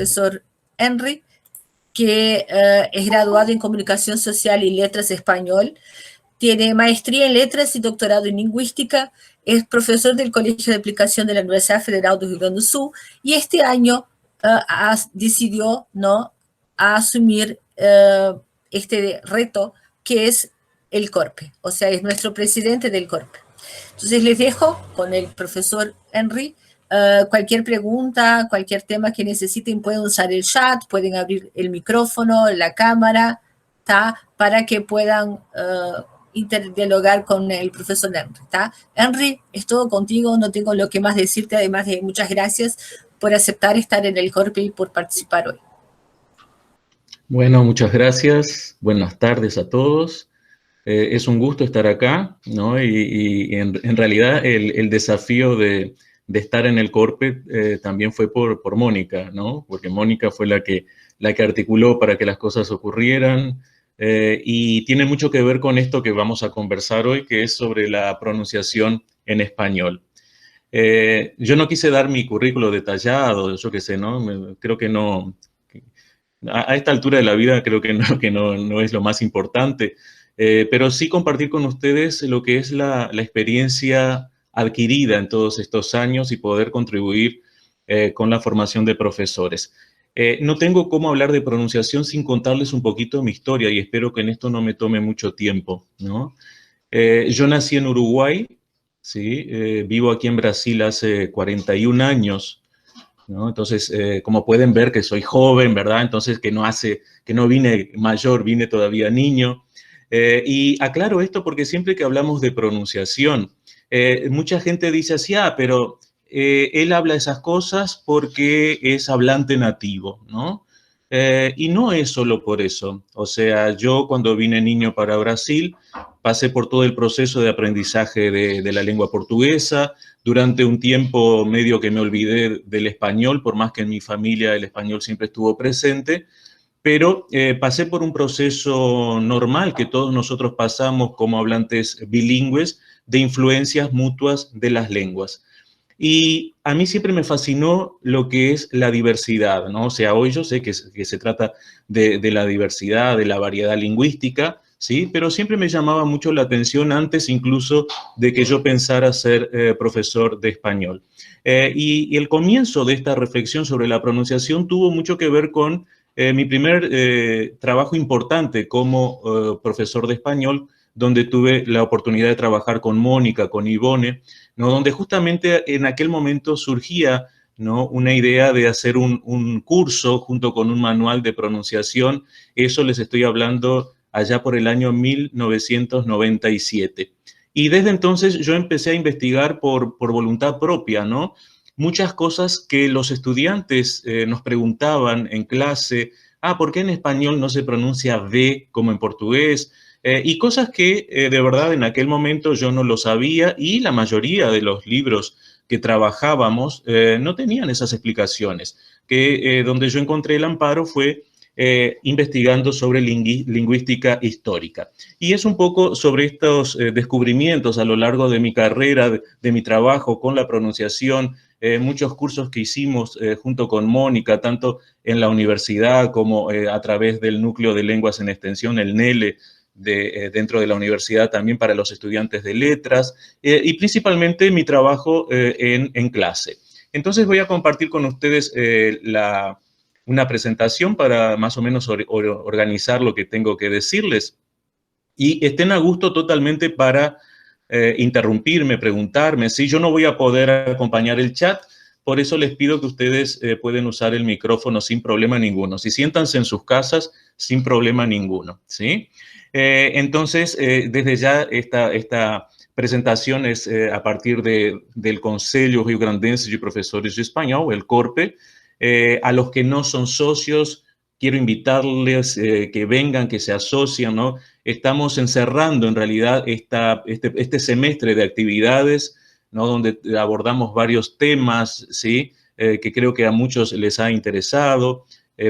profesor Henry, que es graduado en Comunicación Social y Letras Español, tiene maestría en Letras y doctorado en Lingüística, es profesor del Colegio de Aplicación de la Universidad Federal do Rio Grande do Sul, y este año decidió, ¿no?, a asumir este reto que es el CORPE, o sea, es nuestro presidente del CORPE. Entonces les dejo con el profesor Henry. Cualquier pregunta, cualquier tema que necesiten, pueden usar el chat, pueden abrir el micrófono, la cámara, ¿tá?, para que puedan interdialogar con el profesor Henry, ¿tá? Henry, es todo contigo, no tengo lo que más decirte, además de muchas gracias por aceptar estar en el CORPE y por participar hoy. Bueno, muchas gracias. Buenas tardes a todos. Es un gusto estar acá, ¿no? Y en realidad el desafío de estar en el CORPE también fue por Mónica, ¿no? Porque Mónica fue la que articuló para que las cosas ocurrieran, y tiene mucho que ver con esto que vamos a conversar hoy, que es sobre la pronunciación en español. Yo no quise dar mi currículo detallado, yo qué sé, ¿no? Creo que no, a esta altura de la vida creo que no es lo más importante, pero sí compartir con ustedes lo que es la experiencia adquirida en todos estos años y poder contribuir con la formación de profesores. No tengo cómo hablar de pronunciación sin contarles un poquito mi historia, y espero que en esto no me tome mucho tiempo, ¿no? Yo nací en Uruguay, ¿sí? Vivo aquí en Brasil hace 41 años, ¿no? Entonces, como pueden ver que soy joven, ¿verdad? Entonces, que no vine mayor, vine todavía niño. Y aclaro esto porque siempre que hablamos de pronunciación, mucha gente dice así, pero él habla esas cosas porque es hablante nativo, ¿no? Y no es solo por eso. O sea, yo cuando vine niño para Brasil, pasé por todo el proceso de aprendizaje de la lengua portuguesa. Durante un tiempo medio que me olvidé del español, por más que en mi familia el español siempre estuvo presente, pero pasé por un proceso normal que todos nosotros pasamos como hablantes bilingües, de influencias mutuas de las lenguas. Y a mí siempre me fascinó lo que es la diversidad, ¿no? O sea, hoy yo sé que se trata de la diversidad, de la variedad lingüística, ¿sí? Pero siempre me llamaba mucho la atención antes incluso de que yo pensara ser profesor de español. Y el comienzo de esta reflexión sobre la pronunciación tuvo mucho que ver con mi primer trabajo importante como profesor de español, donde tuve la oportunidad de trabajar con Mónica, con Ivone, ¿no? Donde justamente en aquel momento surgía, ¿no?, una idea de hacer un curso junto con un manual de pronunciación. Eso les estoy hablando allá por el año 1997. Y desde entonces yo empecé a investigar por voluntad propia, ¿no?, muchas cosas que los estudiantes nos preguntaban en clase. ¿Por qué en español no se pronuncia V como en portugués? Y cosas que de verdad en aquel momento yo no lo sabía, y la mayoría de los libros que trabajábamos no tenían esas explicaciones. Donde yo encontré el amparo fue investigando sobre lingüística histórica. Y es un poco sobre estos descubrimientos a lo largo de mi carrera, de mi trabajo con la pronunciación, muchos cursos que hicimos junto con Mónica, tanto en la universidad como a través del Núcleo de Lenguas en Extensión, el NELE, dentro de la universidad también para los estudiantes de letras, y principalmente mi trabajo en clase. Entonces voy a compartir con ustedes una presentación para más o menos organizar lo que tengo que decirles, y estén a gusto totalmente para interrumpirme, preguntarme. Sí, yo no voy a poder acompañar el chat, por eso les pido que ustedes pueden usar el micrófono sin problema ninguno. Si siéntanse en sus casas, sin problema ninguno, ¿sí? Entonces, desde ya esta presentación es a partir del Conselho Rio Grandense de Profesores de Español, el CORPE. A los que no son socios, quiero invitarles que vengan, que se asocien, ¿no? Estamos encerrando en realidad este semestre de actividades, ¿no?, donde abordamos varios temas, ¿sí?, que creo que a muchos les ha interesado,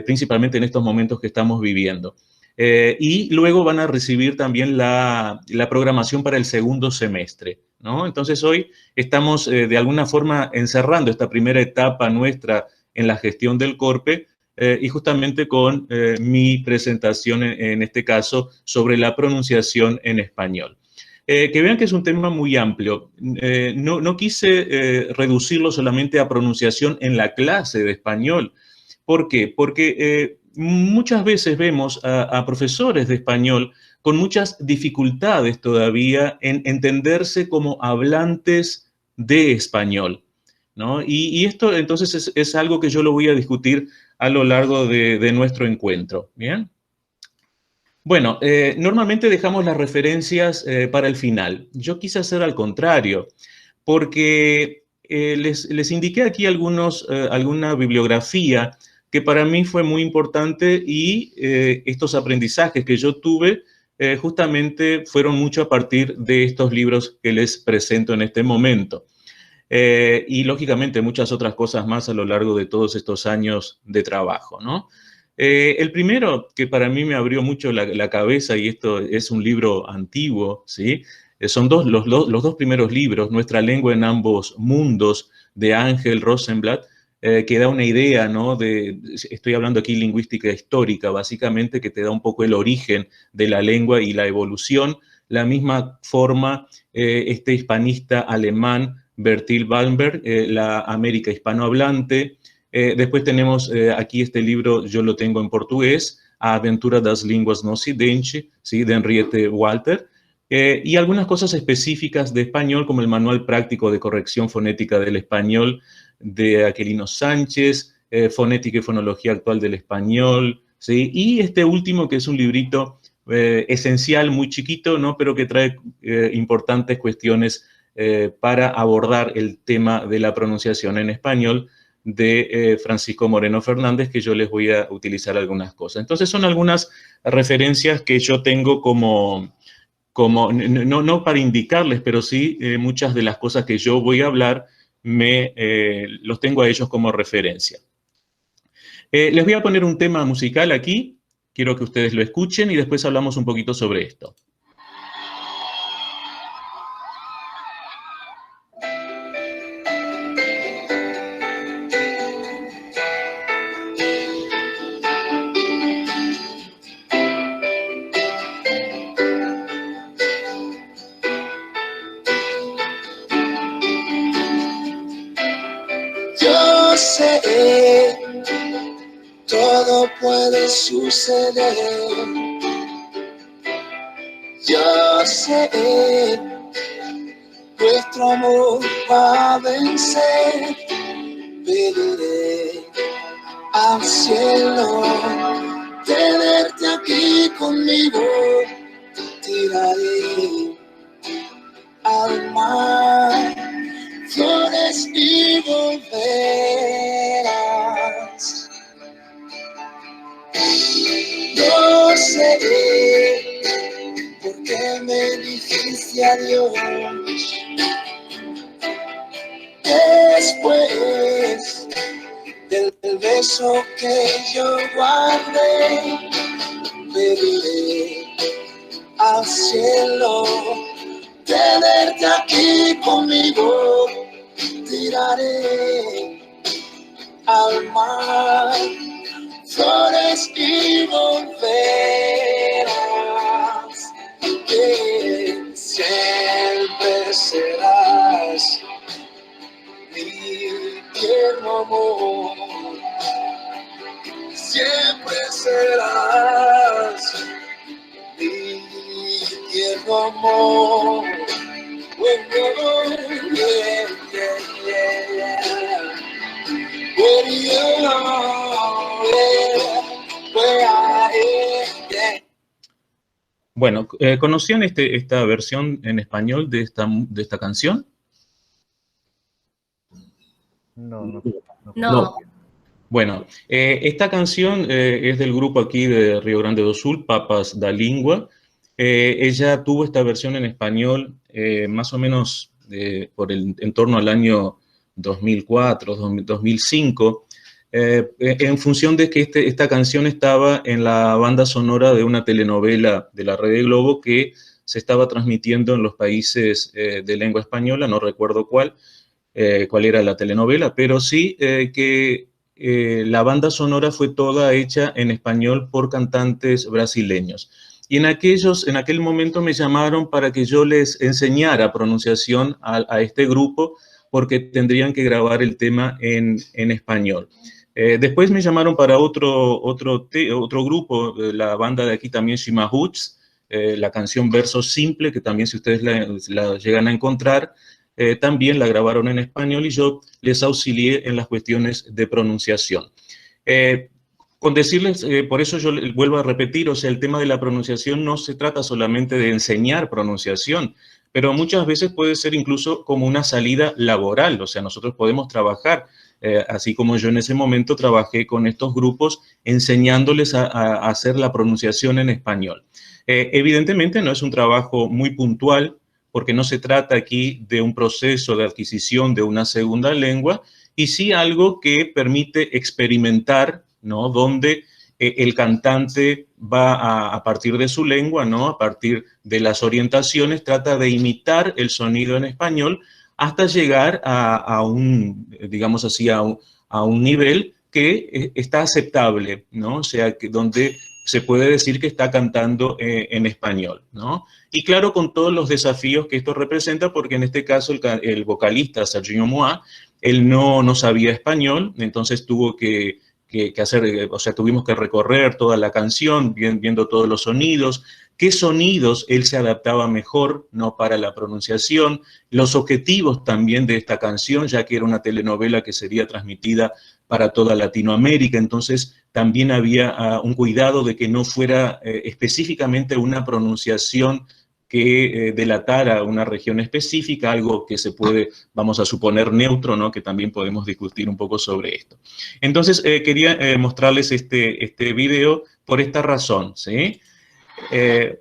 principalmente en estos momentos que estamos viviendo. Y luego van a recibir también la programación para el segundo semestre, ¿no? Entonces hoy estamos de alguna forma encerrando esta primera etapa nuestra en la gestión del CORPE y justamente con mi presentación, en este caso, sobre la pronunciación en español. Que vean que es un tema muy amplio. No quise reducirlo solamente a pronunciación en la clase de español. ¿Por qué? Porque muchas veces vemos a profesores de español con muchas dificultades todavía en entenderse como hablantes de español, ¿no? Y esto entonces es algo que yo lo voy a discutir a lo largo de nuestro encuentro, ¿bien? Bueno, normalmente dejamos las referencias para el final. Yo quise hacer al contrario, porque les indiqué aquí alguna bibliografía que para mí fue muy importante y estos aprendizajes que yo tuve justamente fueron mucho a partir de estos libros que les presento en este momento. Y lógicamente muchas otras cosas más a lo largo de todos estos años de trabajo, ¿no? El primero que para mí me abrió mucho la cabeza, y esto es un libro antiguo, ¿sí? Son los dos primeros libros, Nuestra lengua en ambos mundos, de Ángel Rosenblatt, que da una idea, ¿no? Estoy hablando aquí lingüística histórica, básicamente, que te da un poco el origen de la lengua y la evolución. La misma forma, este hispanista alemán, Bertil Bamberg, La América hispanohablante. Después tenemos aquí este libro, yo lo tengo en portugués, A Aventura das Línguas no Ocidente, ¿sí? De Henriette Walter, y algunas cosas específicas de español, como el Manual Práctico de Corrección Fonética del Español de Aquilino Sánchez, Fonética y Fonología Actual del Español, ¿sí? Y este último, que es un librito esencial, muy chiquito, ¿no? Pero que trae importantes cuestiones para abordar el tema de la pronunciación en español, de Francisco Moreno Fernández, que yo les voy a utilizar algunas cosas. Entonces son algunas referencias que yo tengo no para indicarles, pero sí muchas de las cosas que yo voy a hablar los tengo a ellos como referencia. Les voy a poner un tema musical aquí, quiero que ustedes lo escuchen y después hablamos un poquito sobre esto. Yo sé, todo puede suceder. Yo sé, nuestro amor va a vencer. Pediré al cielo tenerte aquí conmigo. Tiraré al mar flores y volverás. No sé por qué me dijiste adiós. Después del beso que yo guardé, pediré al cielo tenerte aquí conmigo. Tiraré al mar flores y volverás. Que siempre serás mi tierno amor. Siempre serás mi tierno amor. Bueno, ¿conocían esta versión en español de esta canción? No. Bueno, esta canción es del grupo aquí de Río Grande do Sul, Papas da Língua. Ella tuvo esta versión en español más o menos en torno al año 2004, 2005, en función de que esta canción estaba en la banda sonora de una telenovela de la Red Globo que se estaba transmitiendo en los países de lengua española, no recuerdo cuál era la telenovela, pero sí que la banda sonora fue toda hecha en español por cantantes brasileños. Y en aquel momento me llamaron para que yo les enseñara pronunciación a este grupo, porque tendrían que grabar el tema en español. Después me llamaron para otro grupo, la banda de aquí también, Shimahuts, la canción Verso Simple, que también si ustedes la llegan a encontrar, también la grabaron en español y yo les auxilié en las cuestiones de pronunciación. Con decirles, por eso yo vuelvo a repetir, o sea, el tema de la pronunciación no se trata solamente de enseñar pronunciación, pero muchas veces puede ser incluso como una salida laboral, o sea, nosotros podemos trabajar, así como yo en ese momento trabajé con estos grupos enseñándoles a hacer la pronunciación en español. Evidentemente no es un trabajo muy puntual, porque no se trata aquí de un proceso de adquisición de una segunda lengua, y sí algo que permite experimentar, ¿no? Donde el cantante va a partir de su lengua, ¿no? A partir de las orientaciones, trata de imitar el sonido en español hasta llegar a un, digamos así, a un nivel que está aceptable, ¿no? O sea, donde se puede decir que está cantando en español, ¿no? Y claro, con todos los desafíos que esto representa, porque en este caso el vocalista Serginho Moá, él no sabía español, entonces tuvo que hacer, o sea, tuvimos que recorrer toda la canción, viendo todos los sonidos, qué sonidos él se adaptaba mejor, ¿no? Para la pronunciación, los objetivos también de esta canción, ya que era una telenovela que sería transmitida para toda Latinoamérica, entonces también había un cuidado de que no fuera específicamente una pronunciación que delatara una región específica, algo que se puede, vamos a suponer, neutro, ¿no? Que también podemos discutir un poco sobre esto. Entonces, quería mostrarles este video por esta razón, ¿sí?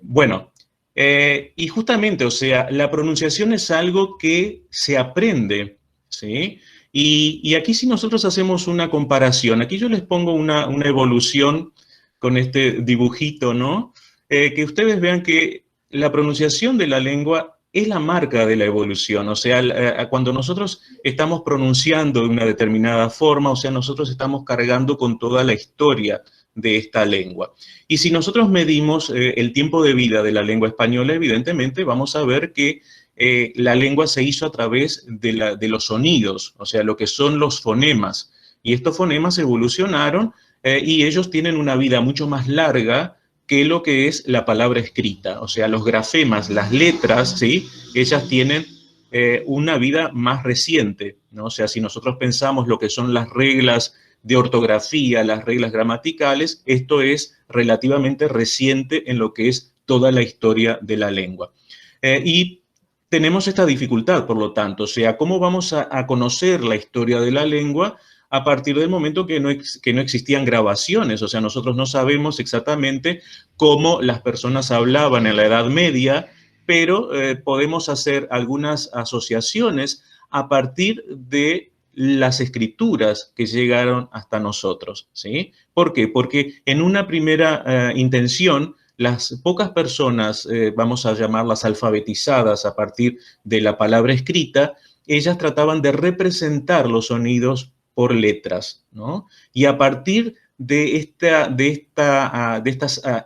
Bueno, y justamente, o sea, la pronunciación es algo que se aprende, ¿sí? Y aquí si nosotros hacemos una comparación, aquí yo les pongo una evolución con este dibujito, ¿no? Que ustedes vean que la pronunciación de la lengua es la marca de la evolución, o sea, cuando nosotros estamos pronunciando de una determinada forma, o sea, nosotros estamos cargando con toda la historia de esta lengua. Y si nosotros medimos el tiempo de vida de la lengua española, evidentemente vamos a ver que la lengua se hizo a través de los sonidos, o sea, lo que son los fonemas. Y estos fonemas evolucionaron y ellos tienen una vida mucho más larga que lo que es la palabra escrita. O sea, los grafemas, las letras, ¿sí? Ellas tienen una vida más reciente, ¿no? O sea, si nosotros pensamos lo que son las reglas de ortografía, las reglas gramaticales, esto es relativamente reciente en lo que es toda la historia de la lengua. Y tenemos esta dificultad, por lo tanto, o sea, ¿cómo vamos a conocer la historia de la lengua a partir del momento que no existían grabaciones? O sea, nosotros no sabemos exactamente cómo las personas hablaban en la Edad Media, pero podemos hacer algunas asociaciones a partir de las escrituras que llegaron hasta nosotros, ¿sí? ¿Por qué? Porque en una primera intención, las pocas personas, vamos a llamarlas alfabetizadas a partir de la palabra escrita, ellas trataban de representar los sonidos por letras, ¿no? Y a partir de estas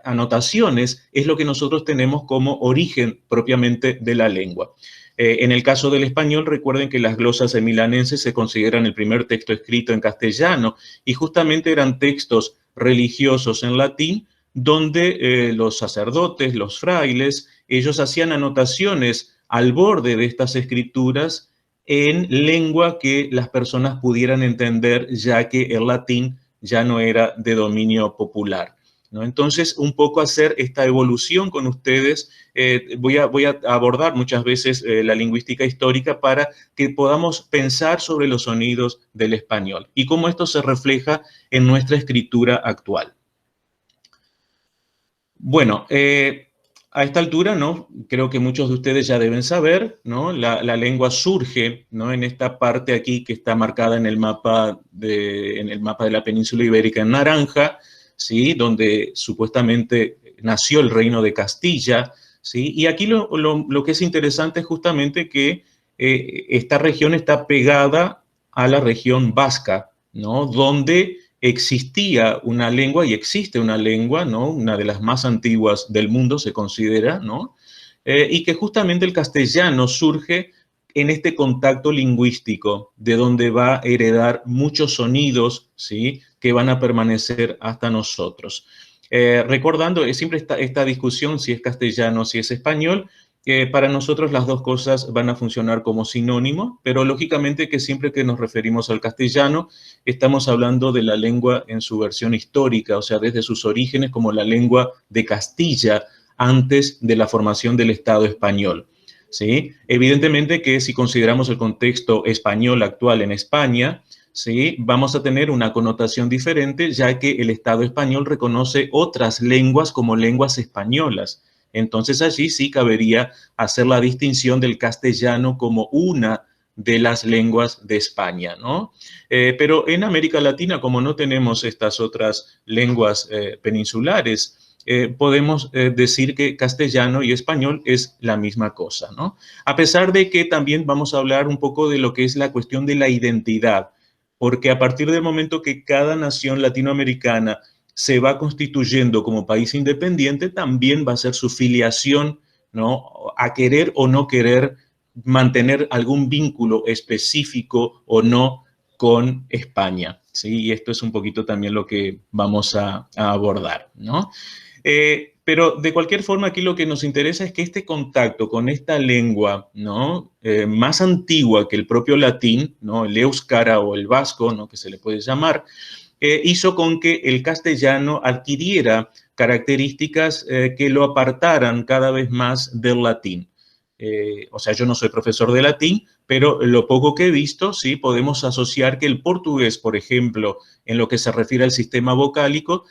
anotaciones es lo que nosotros tenemos como origen propiamente de la lengua. En el caso del español, recuerden que las glosas milanenses se consideran el primer texto escrito en castellano y justamente eran textos religiosos en latín donde los sacerdotes, los frailes, ellos hacían anotaciones al borde de estas escrituras en lengua que las personas pudieran entender, ya que el latín ya no era de dominio popular, ¿no? Entonces, un poco hacer esta evolución con ustedes. Voy a abordar muchas veces la lingüística histórica para que podamos pensar sobre los sonidos del español y cómo esto se refleja en nuestra escritura actual. Bueno, a esta altura, ¿no? Creo que muchos de ustedes ya deben saber, ¿no? La lengua surge, ¿no? En esta parte aquí que está marcada en el mapa de la península ibérica en naranja, ¿sí? Donde supuestamente nació el reino de Castilla, ¿sí? Y aquí lo que es interesante es justamente que esta región está pegada a la región vasca, ¿no? Donde existía una lengua y existe una lengua, ¿no? Una de las más antiguas del mundo se considera, ¿no? Y que justamente el castellano surge en este contacto lingüístico, de donde va a heredar muchos sonidos, ¿sí? Que van a permanecer hasta nosotros. Recordando, siempre esta discusión si es castellano, si es español, para nosotros las dos cosas van a funcionar como sinónimo, pero lógicamente que siempre que nos referimos al castellano, estamos hablando de la lengua en su versión histórica, o sea, desde sus orígenes como la lengua de Castilla, antes de la formación del Estado español, ¿sí? Evidentemente que si consideramos el contexto español actual en España, ¿sí? Vamos a tener una connotación diferente, ya que el Estado español reconoce otras lenguas como lenguas españolas. Entonces allí sí cabería hacer la distinción del castellano como una de las lenguas de España, ¿no? Pero en América Latina, como no tenemos estas otras lenguas peninsulares, podemos decir que castellano y español es la misma cosa, ¿no? A pesar de que también vamos a hablar un poco de lo que es la cuestión de la identidad, porque a partir del momento que cada nación latinoamericana se va constituyendo como país independiente, también va a ser su filiación, ¿no? A querer o no querer mantener algún vínculo específico o no con España, ¿sí? Y esto es un poquito también lo que vamos a abordar, ¿no? Pero de cualquier forma, aquí lo que nos interesa es que este contacto con esta lengua, ¿no? Más antigua que el propio latín, ¿no? El éuskara o el vasco, ¿no? Que se le puede llamar, hizo con que el castellano adquiriera características que lo apartaran cada vez más del latín. O sea, yo no soy profesor de latín, pero lo poco que he visto, sí, podemos asociar que el portugués, por ejemplo, en lo que se refiere al sistema vocálico,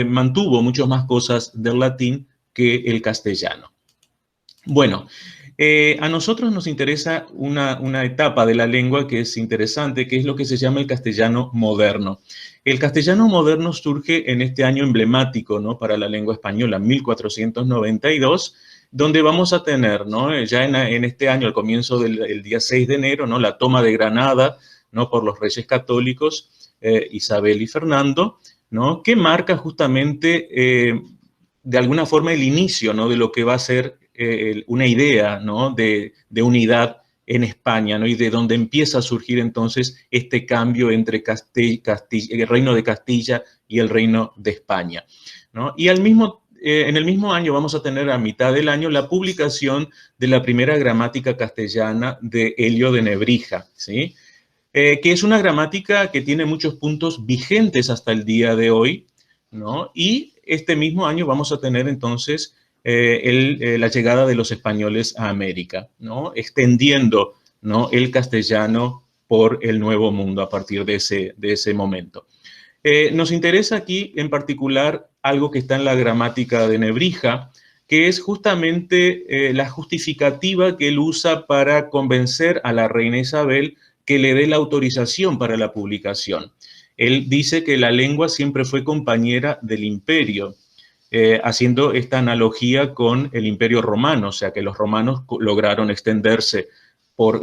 mantuvo muchas más cosas del latín que el castellano. Bueno, a nosotros nos interesa una etapa de la lengua que es interesante, que es lo que se llama el castellano moderno. El castellano moderno surge en este año emblemático, ¿no? Para la lengua española, 1492, donde vamos a tener, ¿no? Ya en este año, al comienzo del día 6 de enero, ¿no? La toma de Granada, ¿no? Por los reyes católicos, Isabel y Fernando, ¿no? Que marca justamente, de alguna forma, el inicio, ¿no? De lo que va a ser una idea, ¿no? de unidad en España, ¿no? Y de donde empieza a surgir entonces este cambio entre el reino de Castilla y el reino de España, ¿no? Y en el mismo año vamos a tener a mitad del año la publicación de la primera gramática castellana de Helio de Nebrija, ¿sí? Que es una gramática que tiene muchos puntos vigentes hasta el día de hoy, ¿no? Y este mismo año vamos a tener entonces la llegada de los españoles a América, ¿no? Extendiendo, ¿no? El castellano por el Nuevo Mundo a partir de ese momento. Nos interesa aquí en particular algo que está en la gramática de Nebrija, que es justamente la justificativa que él usa para convencer a la reina Isabel que le dé la autorización para la publicación. Él dice que la lengua siempre fue compañera del imperio, haciendo esta analogía con el Imperio Romano, o sea que los romanos lograron extenderse por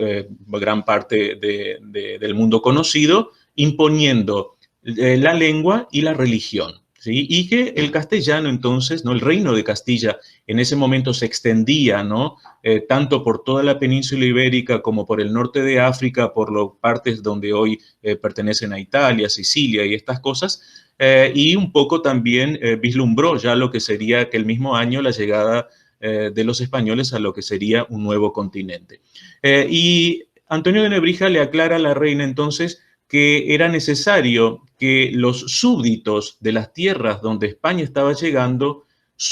gran parte del mundo conocido, imponiendo la lengua y la religión, ¿sí? Y que el castellano entonces, ¿no? El reino de Castilla en ese momento se extendía, ¿no? Tanto por toda la península ibérica como por el norte de África, por las partes donde hoy pertenecen a Italia, Sicilia y estas cosas, y un poco también vislumbró ya lo que sería aquel mismo año la llegada de los españoles a lo que sería un nuevo continente. Y Antonio de Nebrija le aclara a la reina entonces que era necesario que los súbditos de las tierras donde España estaba llegando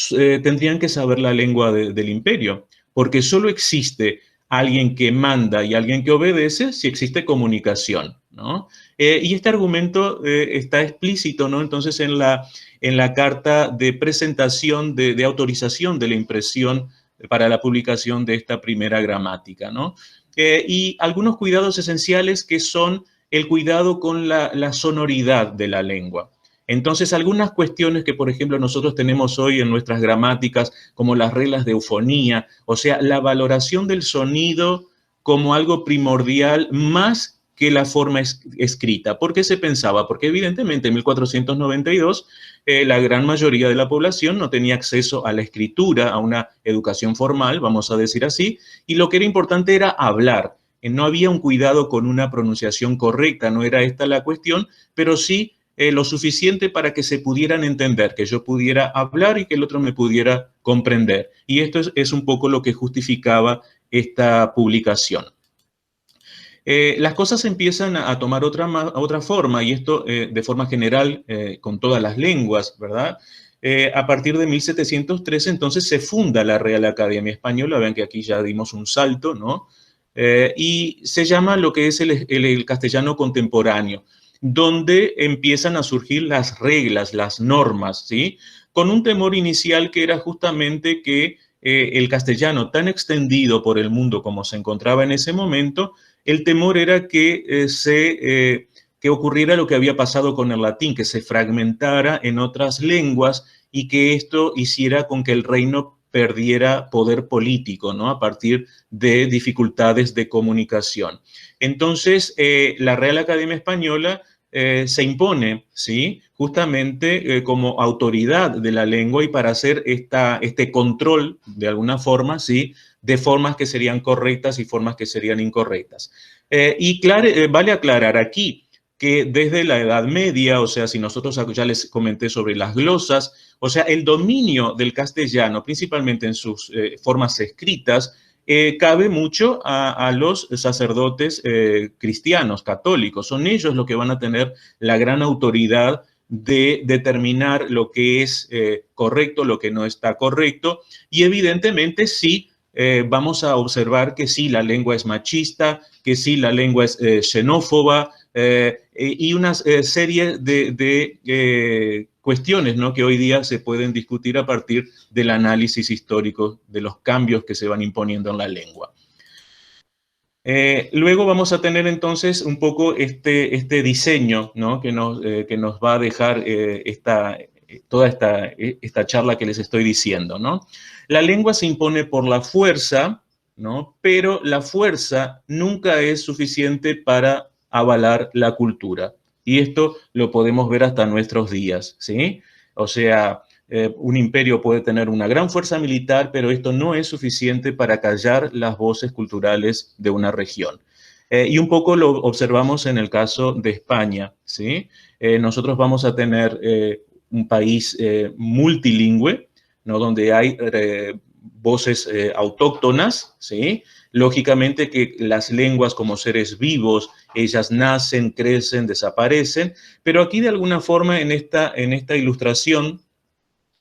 tendrían que saber la lengua del imperio, porque solo existe alguien que manda y alguien que obedece si existe comunicación, ¿no? Y este argumento está explícito, ¿no? Entonces en la carta de presentación de autorización de la impresión para la publicación de esta primera gramática, ¿no? Y algunos cuidados esenciales que son el cuidado con la sonoridad de la lengua. Entonces, algunas cuestiones que, por ejemplo, nosotros tenemos hoy en nuestras gramáticas, como las reglas de eufonía, o sea, la valoración del sonido como algo primordial más que la forma escrita. ¿Por qué se pensaba? Porque evidentemente en 1492 la gran mayoría de la población no tenía acceso a la escritura, a una educación formal, vamos a decir así, y lo que era importante era hablar. No había un cuidado con una pronunciación correcta, no era esta la cuestión, pero sí lo suficiente para que se pudieran entender, que yo pudiera hablar y que el otro me pudiera comprender. Y esto es un poco lo que justificaba esta publicación. Las cosas empiezan a tomar otra forma, y esto de forma general con todas las lenguas, ¿verdad? A partir de 1713, entonces, se funda la Real Academia Española. Vean que aquí ya dimos un salto, ¿no? Y se llama lo que es el castellano contemporáneo, donde empiezan a surgir las reglas, las normas, ¿sí? Con un temor inicial que era justamente que el castellano, tan extendido por el mundo como se encontraba en ese momento, el temor era que que ocurriera lo que había pasado con el latín, que se fragmentara en otras lenguas y que esto hiciera con que el reino perdiera poder político, ¿no? A partir de dificultades de comunicación. Entonces, la Real Academia Española se impone, ¿sí? Justamente como autoridad de la lengua y para hacer este control, de alguna forma, ¿sí? De formas que serían correctas y formas que serían incorrectas. Vale aclarar aquí que desde la Edad Media, o sea, si nosotros ya les comenté sobre las glosas, o sea, el dominio del castellano, principalmente en sus formas escritas, cabe mucho a los sacerdotes cristianos, católicos. Son ellos los que van a tener la gran autoridad de determinar lo que es correcto, lo que no está correcto, y evidentemente sí, vamos a observar que sí, la lengua es machista, que sí, la lengua es xenófoba, y una serie de cuestiones, ¿no? Que hoy día se pueden discutir a partir del análisis histórico de los cambios que se van imponiendo en la lengua. Luego vamos a tener entonces un poco este diseño, ¿no? que nos va a dejar toda esta charla que les estoy diciendo, ¿no? La lengua se impone por la fuerza, ¿no? Pero la fuerza nunca es suficiente para avalar la cultura. Y esto lo podemos ver hasta nuestros días, ¿sí? O sea, un imperio puede tener una gran fuerza militar, pero esto no es suficiente para callar las voces culturales de una región. Y un poco lo observamos en el caso de España, ¿sí? Nosotros vamos a tener un país multilingüe, ¿no? Donde hay voces autóctonas, ¿sí? Lógicamente que las lenguas como seres vivos, ellas nacen, crecen, desaparecen, pero aquí de alguna forma en esta ilustración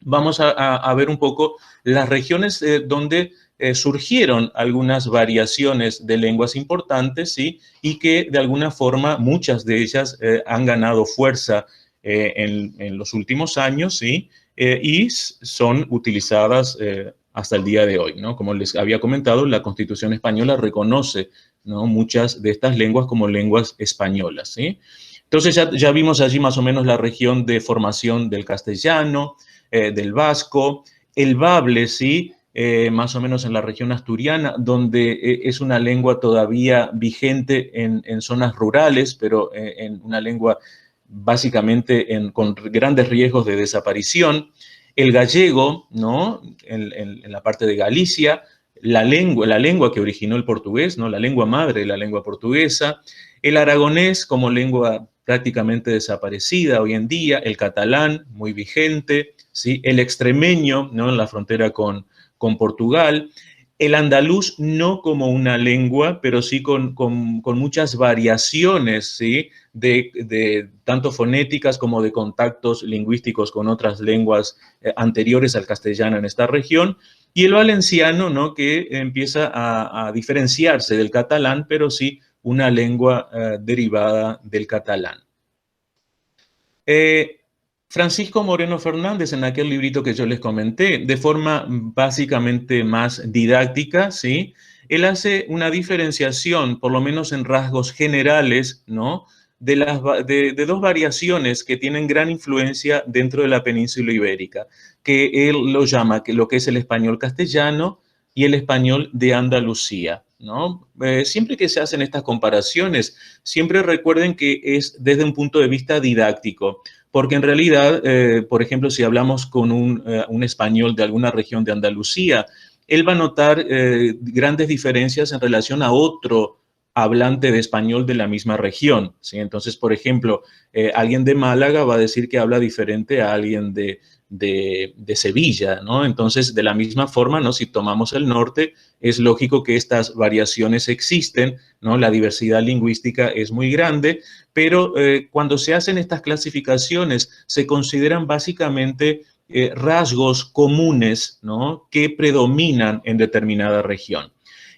vamos a ver un poco las regiones donde surgieron algunas variaciones de lenguas importantes, ¿sí? Y que de alguna forma muchas de ellas han ganado fuerza en los últimos años, ¿sí? Y son utilizadas hasta el día de hoy, ¿no? Como les había comentado, la Constitución española reconoce, ¿no? Muchas de estas lenguas como lenguas españolas, ¿sí? Entonces ya vimos allí más o menos la región de formación del castellano, del vasco, el bable, ¿sí? Más o menos en la región asturiana, donde es una lengua todavía vigente en zonas rurales, pero en una lengua básicamente con grandes riesgos de desaparición. El gallego, ¿no? En la parte de Galicia, la lengua que originó el portugués, ¿no? La lengua madre de la lengua portuguesa, el aragonés como lengua prácticamente desaparecida hoy en día, el catalán muy vigente, ¿sí? El extremeño, ¿no? En la frontera con Portugal, el andaluz no como una lengua, pero sí con muchas variaciones, ¿sí? De tanto fonéticas como de contactos lingüísticos con otras lenguas anteriores al castellano en esta región, y el valenciano, ¿no? Que empieza a diferenciarse del catalán, pero sí una lengua derivada del catalán. Francisco Moreno Fernández, en aquel librito que yo les comenté, de forma básicamente más didáctica, ¿sí? Él hace una diferenciación, por lo menos en rasgos generales, ¿no? De dos variaciones que tienen gran influencia dentro de la península ibérica, que él lo llama lo que es el español castellano y el español de Andalucía. ¿no? Siempre que se hacen estas comparaciones, siempre recuerden que es desde un punto de vista didáctico, porque en realidad, por ejemplo, si hablamos con un español de alguna región de Andalucía, él va a notar grandes diferencias en relación a otro hablante de español de la misma región, ¿sí? Entonces, por ejemplo, alguien de Málaga va a decir que habla diferente a alguien de Sevilla, ¿no? Entonces, de la misma forma, ¿no? Si tomamos el norte, es lógico que estas variaciones existen, ¿no? La diversidad lingüística es muy grande, pero cuando se hacen estas clasificaciones, se consideran básicamente rasgos comunes, ¿no? Que predominan en determinada región.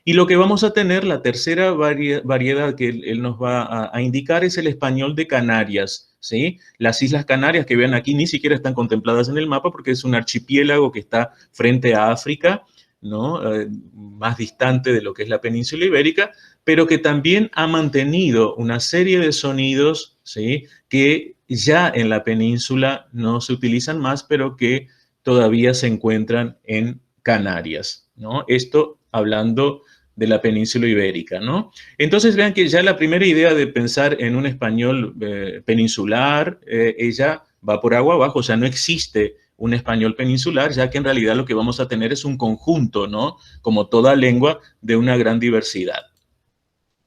Y lo que vamos a tener, la tercera variedad que él nos va a indicar es el español de Canarias, ¿sí? Las Islas Canarias que ven aquí ni siquiera están contempladas en el mapa porque es un archipiélago que está frente a África, ¿no? Más distante de lo que es la península ibérica, pero que también ha mantenido una serie de sonidos, ¿sí? Que ya en la península no se utilizan más, pero que todavía se encuentran en Canarias, ¿no? Esto hablando de la península ibérica, ¿no? Entonces vean que ya la primera idea de pensar en un español peninsular, ella va por agua abajo, o sea, no existe un español peninsular, ya que en realidad lo que vamos a tener es un conjunto, ¿no? Como toda lengua, de una gran diversidad.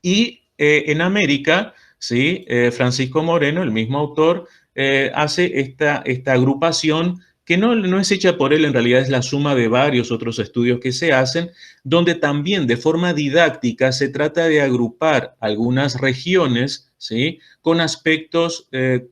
Y en América, ¿sí? Francisco Moreno, el mismo autor, hace esta agrupación que no es hecha por él, en realidad es la suma de varios otros estudios que se hacen, donde también de forma didáctica se trata de agrupar algunas regiones, ¿sí? Con aspectos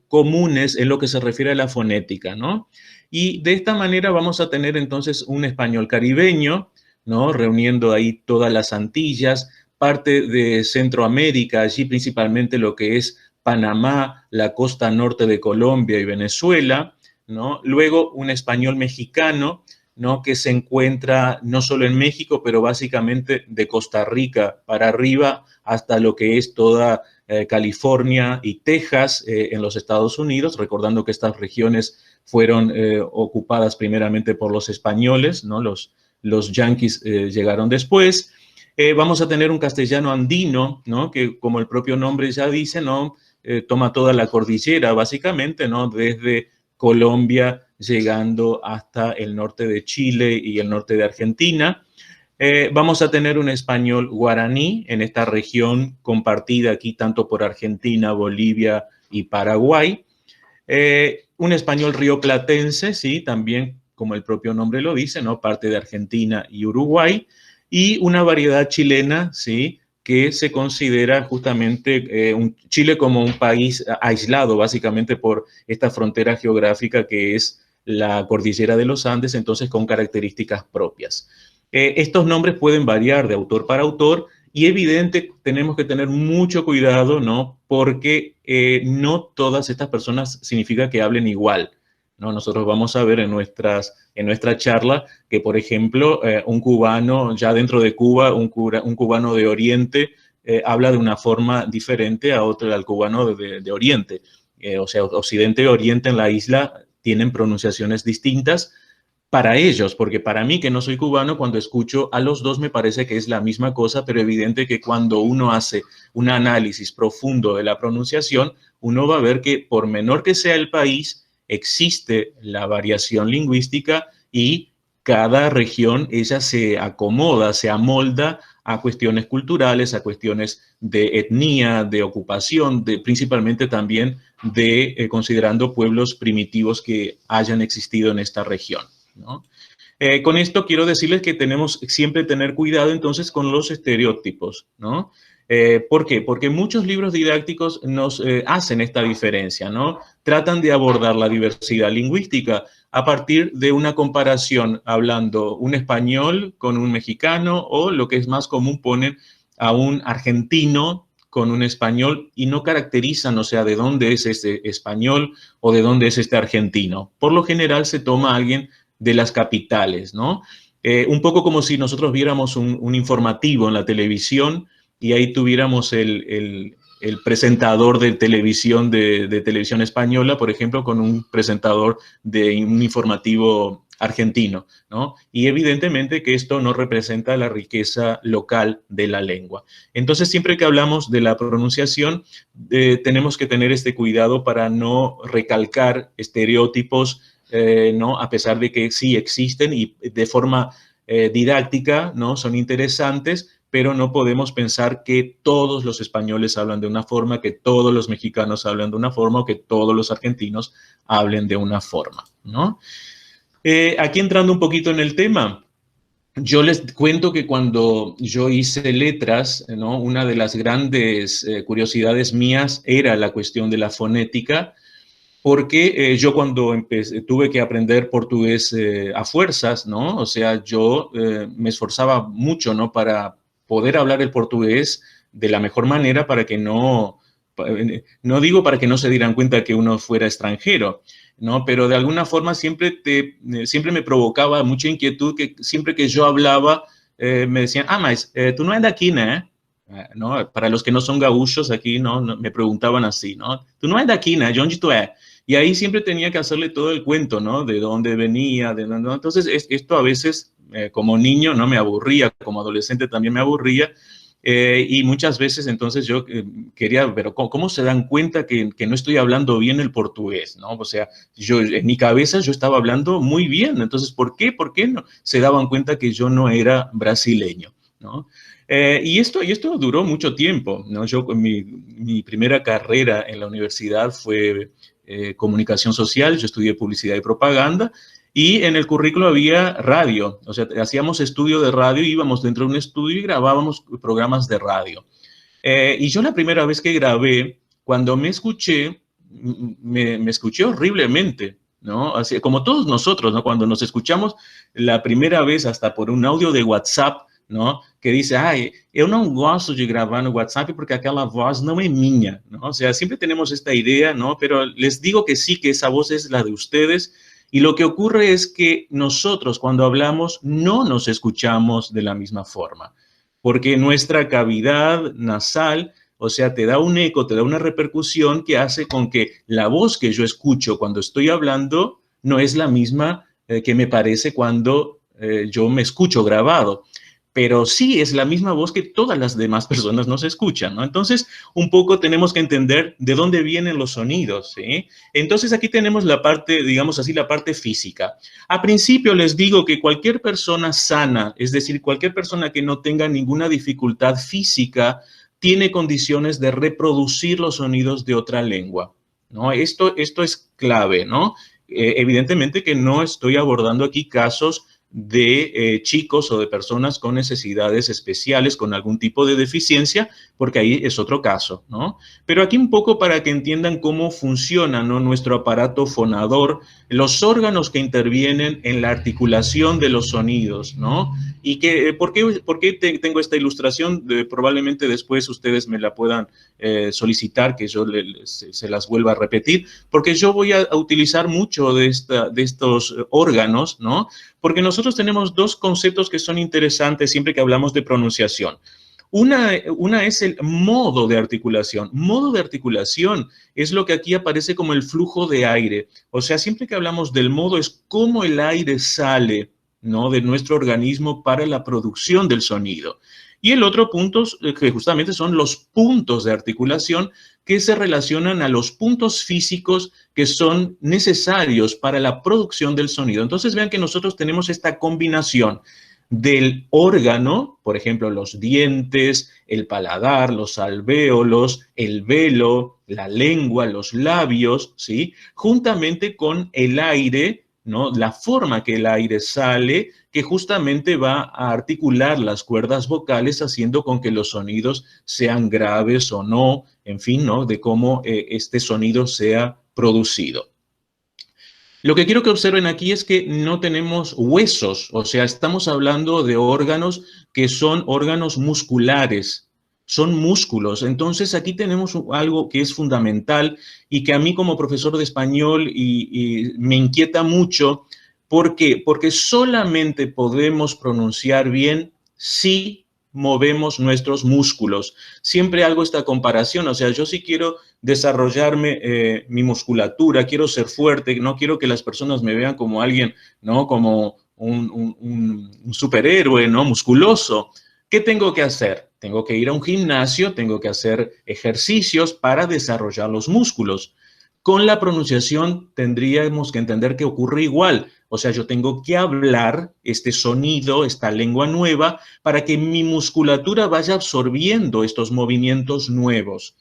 comunes en lo que se refiere a la fonética, ¿no? Y de esta manera vamos a tener entonces un español caribeño, ¿no? Reuniendo ahí todas las Antillas, parte de Centroamérica, allí principalmente lo que es Panamá, la costa norte de Colombia y Venezuela, ¿no? Luego un español mexicano, ¿no? Que se encuentra no solo en México, pero básicamente de Costa Rica para arriba hasta lo que es toda California y Texas en los Estados Unidos, recordando que estas regiones fueron ocupadas primeramente por los españoles, ¿no? Los yanquis llegaron después. Vamos a tener un castellano andino, ¿no? Que como el propio nombre ya dice, ¿no? Toma toda la cordillera, básicamente, ¿no? Desde Colombia, llegando hasta el norte de Chile y el norte de Argentina. Vamos a tener un español guaraní en esta región compartida aquí tanto por Argentina, Bolivia y Paraguay. Un español rioplatense, sí, también como el propio nombre lo dice, ¿no? Parte de Argentina y Uruguay. Y una variedad chilena, sí, que se considera justamente Chile como un país aislado básicamente por esta frontera geográfica que es la cordillera de los Andes, entonces con características propias. Estos nombres pueden variar de autor para autor y evidente tenemos que tener mucho cuidado, ¿no? Porque no todas estas personas significa que hablen igual, ¿no? Nosotros vamos a ver en nuestra charla que, por ejemplo, un cubano ya dentro de Cuba, un cubano de Oriente, habla de una forma diferente a otro, al cubano de Oriente. O sea, Occidente y Oriente en la isla tienen pronunciaciones distintas para ellos, porque para mí, que no soy cubano, cuando escucho a los dos me parece que es la misma cosa, pero evidente que cuando uno hace un análisis profundo de la pronunciación, uno va a ver que por menor que sea el país, existe la variación lingüística y cada región, ella se acomoda, se amolda a cuestiones culturales, a cuestiones de etnia, de ocupación, principalmente también de considerando pueblos primitivos que hayan existido en esta región, ¿no? Con esto quiero decirles que tenemos siempre tener cuidado entonces con los estereotipos, ¿no? ¿Por qué? Porque muchos libros didácticos nos hacen esta diferencia, ¿no? Tratan de abordar la diversidad lingüística a partir de una comparación hablando un español con un mexicano o lo que es más común ponen a un argentino con un español y no caracterizan, o sea, de dónde es este español o de dónde es este argentino. Por lo general se toma a alguien de las capitales, ¿no? Un poco como si nosotros viéramos un informativo en la televisión y ahí tuviéramos el presentador de televisión de televisión española, por ejemplo, con un presentador de un informativo argentino, ¿no? Y evidentemente que esto no representa la riqueza local de la lengua. Entonces, siempre que hablamos de la pronunciación, tenemos que tener este cuidado para no recalcar estereotipos, ¿no? A pesar de que sí existen y de forma didáctica, ¿no? Son interesantes, pero no podemos pensar que todos los españoles hablan de una forma, que todos los mexicanos hablan de una forma o que todos los argentinos hablen de una forma, ¿no? Aquí entrando un poquito en el tema, yo les cuento que cuando yo hice letras, ¿no? Una de las grandes curiosidades mías era la cuestión de la fonética, porque yo cuando tuve que aprender portugués a fuerzas, ¿no? O sea, yo me esforzaba mucho, ¿no? Para poder hablar el portugués de la mejor manera para que no digo para que no se dieran cuenta que uno fuera extranjero, ¿no? Pero de alguna forma siempre me provocaba mucha inquietud que siempre que yo hablaba me decían, mas tú no eres de aquí, ¿no? ¿No? Para los que no son gaúchos aquí, ¿no? Me preguntaban así, ¿no? Tú no eres de aquí, ¿no? ¿De dónde tú eres? Y ahí siempre tenía que hacerle todo el cuento, ¿no? De dónde venía, de dónde... Entonces, esto a veces, como niño, ¿no? Me aburría, como adolescente también me aburría. Y muchas veces entonces yo quería, pero ¿cómo se dan cuenta que no estoy hablando bien el portugués, ¿no? O sea, en mi cabeza yo estaba hablando muy bien, entonces ¿por qué no se daban cuenta que yo no era brasileño, ¿no? Y esto duró mucho tiempo, ¿no? Mi primera carrera en la universidad fue comunicación social, yo estudié publicidad y propaganda, y en el currículo había radio, o sea, hacíamos estudio de radio, íbamos dentro de un estudio y grabábamos programas de radio. Y yo la primera vez que grabé, cuando me escuché, me escuché horriblemente, ¿no? Así, como todos nosotros, ¿no? Cuando nos escuchamos la primera vez hasta por un audio de WhatsApp, ¿no? Que dice, eu não gosto de gravar no WhatsApp porque aquela voz não é minha, ¿no? O sea, siempre tenemos esta idea, ¿no? Pero les digo que sí, que esa voz es la de ustedes. Y lo que ocurre es que nosotros cuando hablamos no nos escuchamos de la misma forma, porque nuestra cavidad nasal, o sea, te da un eco, te da una repercusión que hace con que la voz que yo escucho cuando estoy hablando no es la misma que me parece cuando yo me escucho grabado. Pero sí es la misma voz que todas las demás personas nos escuchan, ¿no? Entonces, un poco tenemos que entender de dónde vienen los sonidos, ¿sí? Entonces, aquí tenemos la parte, digamos así, la parte física. A principio les digo que cualquier persona sana, es decir, cualquier persona que no tenga ninguna dificultad física, tiene condiciones de reproducir los sonidos de otra lengua, ¿no? Esto es clave, ¿no? Evidentemente que no estoy abordando aquí casos de chicos o de personas con necesidades especiales, con algún tipo de deficiencia, porque ahí es otro caso, ¿no? Pero aquí un poco para que entiendan cómo funciona, ¿no? Nuestro aparato fonador, los órganos que intervienen en la articulación de los sonidos, ¿no? Y ¿por qué tengo esta ilustración? Probablemente después ustedes me la puedan solicitar, que yo se las vuelva a repetir, porque yo voy a utilizar mucho de estos órganos, ¿no? Porque nosotros tenemos dos conceptos que son interesantes siempre que hablamos de pronunciación. Una es el modo de articulación. Modo de articulación es lo que aquí aparece como el flujo de aire. O sea, siempre que hablamos del modo es cómo el aire sale, ¿no? De nuestro organismo para la producción del sonido. Y el otro punto, que justamente son los puntos de articulación que se relacionan a los puntos físicos que son necesarios para la producción del sonido. Entonces vean que nosotros tenemos esta combinación del órgano, por ejemplo, los dientes, el paladar, los alvéolos, el velo, la lengua, los labios, ¿sí? Juntamente con el aire, ¿no? La forma que el aire sale, que justamente va a articular las cuerdas vocales, haciendo con que los sonidos sean graves o no, en fin, ¿no? De cómo este sonido sea producido. Lo que quiero que observen aquí es que no tenemos huesos, o sea, estamos hablando de órganos que son órganos musculares, son músculos. Entonces, aquí tenemos algo que es fundamental y que a mí como profesor de español y me inquieta mucho. ¿Por qué? Porque solamente podemos pronunciar bien si movemos nuestros músculos. Siempre hago esta comparación, o sea, yo sí quiero desarrollarme mi musculatura, quiero ser fuerte, no quiero que las personas me vean como alguien, ¿no? Como un superhéroe, ¿no? Musculoso. ¿Qué tengo que hacer? Tengo que ir a un gimnasio, tengo que hacer ejercicios para desarrollar los músculos. Con la pronunciación tendríamos que entender que ocurre igual. O sea, yo tengo que hablar este sonido, esta lengua nueva, para que mi musculatura vaya absorbiendo estos movimientos nuevos.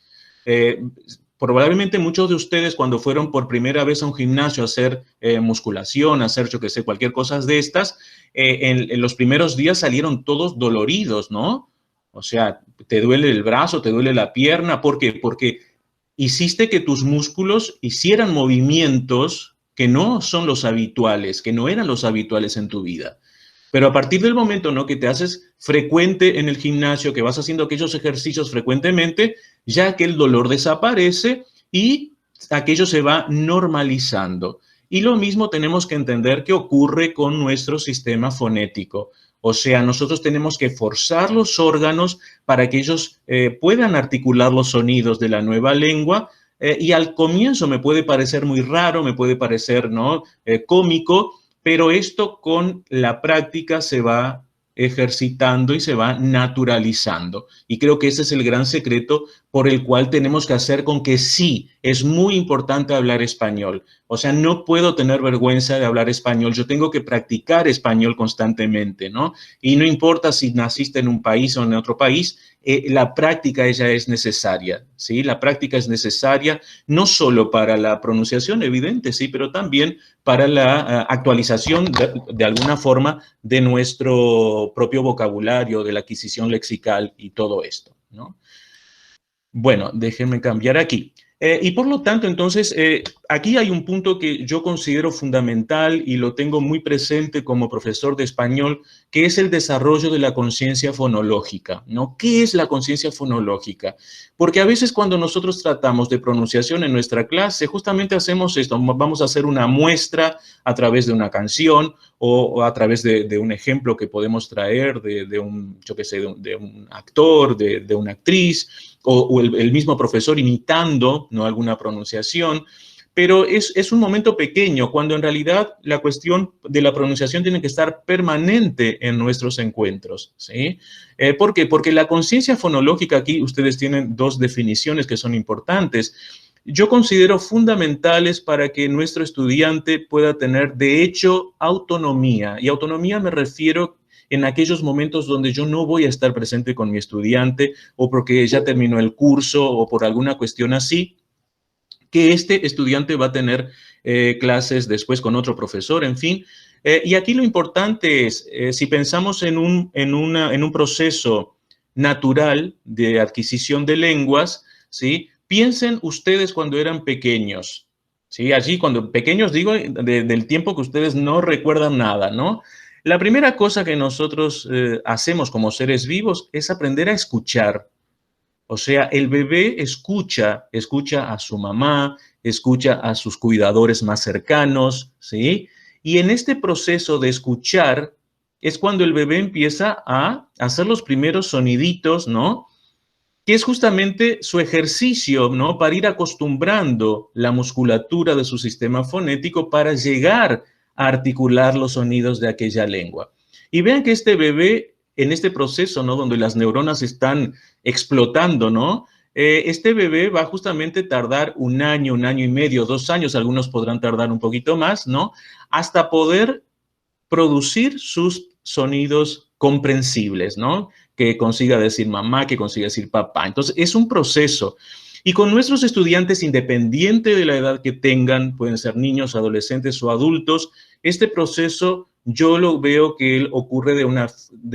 Probablemente muchos de ustedes cuando fueron por primera vez a un gimnasio a hacer musculación, a hacer, yo que sé, cualquier cosa de estas, en los primeros días salieron todos doloridos, ¿no? O sea, te duele el brazo, te duele la pierna. ¿Por qué? Porque hiciste que tus músculos hicieran movimientos que no son los habituales, que no eran los habituales en tu vida. Pero a partir del momento, ¿no?, que te haces frecuente en el gimnasio, que vas haciendo aquellos ejercicios frecuentemente, ya aquel dolor desaparece y aquello se va normalizando. Y lo mismo tenemos que entender que ocurre con nuestro sistema fonético. O sea, nosotros tenemos que forzar los órganos para que ellos puedan articular los sonidos de la nueva lengua. Y al comienzo me puede parecer muy raro, me puede parecer, ¿no?, cómico, pero esto con la práctica se va ejercitando y se va naturalizando. Y creo que ese es el gran secreto por el cual tenemos que hacer con que sí, es muy importante hablar español. O sea, no puedo tener vergüenza de hablar español. Yo tengo que practicar español constantemente, ¿no? Y no importa si naciste en un país o en otro país, la práctica ella es necesaria, ¿sí? La práctica es necesaria no solo para la pronunciación evidente, sí, pero también para la actualización de alguna forma de nuestro propio vocabulario, de la adquisición lexical y todo esto, ¿no? Bueno, déjenme cambiar aquí. Y por lo tanto, entonces, aquí hay un punto que yo considero fundamental y lo tengo muy presente como profesor de español, que es el desarrollo de la conciencia fonológica, ¿no? ¿Qué es la conciencia fonológica? Porque a veces cuando nosotros tratamos de pronunciación en nuestra clase, justamente hacemos esto, vamos a hacer una muestra a través de una canción o a través de un ejemplo que podemos traer de un, yo qué sé, de un actor, de una actriz, o el mismo profesor imitando, ¿no?, alguna pronunciación, pero es un momento pequeño, cuando en realidad la cuestión de la pronunciación tiene que estar permanente en nuestros encuentros, ¿sí? ¿Por qué? Porque la conciencia fonológica, aquí ustedes tienen dos definiciones que son importantes. Yo considero fundamentales para que nuestro estudiante pueda tener, de hecho, autonomía. Y autonomía me refiero en aquellos momentos donde yo no voy a estar presente con mi estudiante o porque ya terminó el curso o por alguna cuestión así, que este estudiante va a tener clases después con otro profesor, en fin. Y aquí lo importante es, si pensamos en un proceso natural de adquisición de lenguas, ¿sí? Piensen ustedes cuando eran pequeños, ¿sí? Allí, cuando pequeños digo, del tiempo que ustedes no recuerdan nada, ¿no? La primera cosa que nosotros hacemos como seres vivos es aprender a escuchar. O sea, el bebé escucha a su mamá, escucha a sus cuidadores más cercanos, ¿sí? Y en este proceso de escuchar es cuando el bebé empieza a hacer los primeros soniditos, ¿no?, que es justamente su ejercicio, ¿no?, para ir acostumbrando la musculatura de su sistema fonético para llegar a articular los sonidos de aquella lengua. Y vean que este bebé, en este proceso, ¿no?, donde las neuronas están explotando, ¿no?, este bebé va justamente a tardar un año y medio, 2 años, algunos podrán tardar un poquito más, ¿no?, hasta poder producir sus sonidos comprensibles, ¿no?, que consiga decir mamá, que consiga decir papá. Entonces, es un proceso. Y con nuestros estudiantes, independiente de la edad que tengan, pueden ser niños, adolescentes o adultos, este proceso yo lo veo que él ocurre de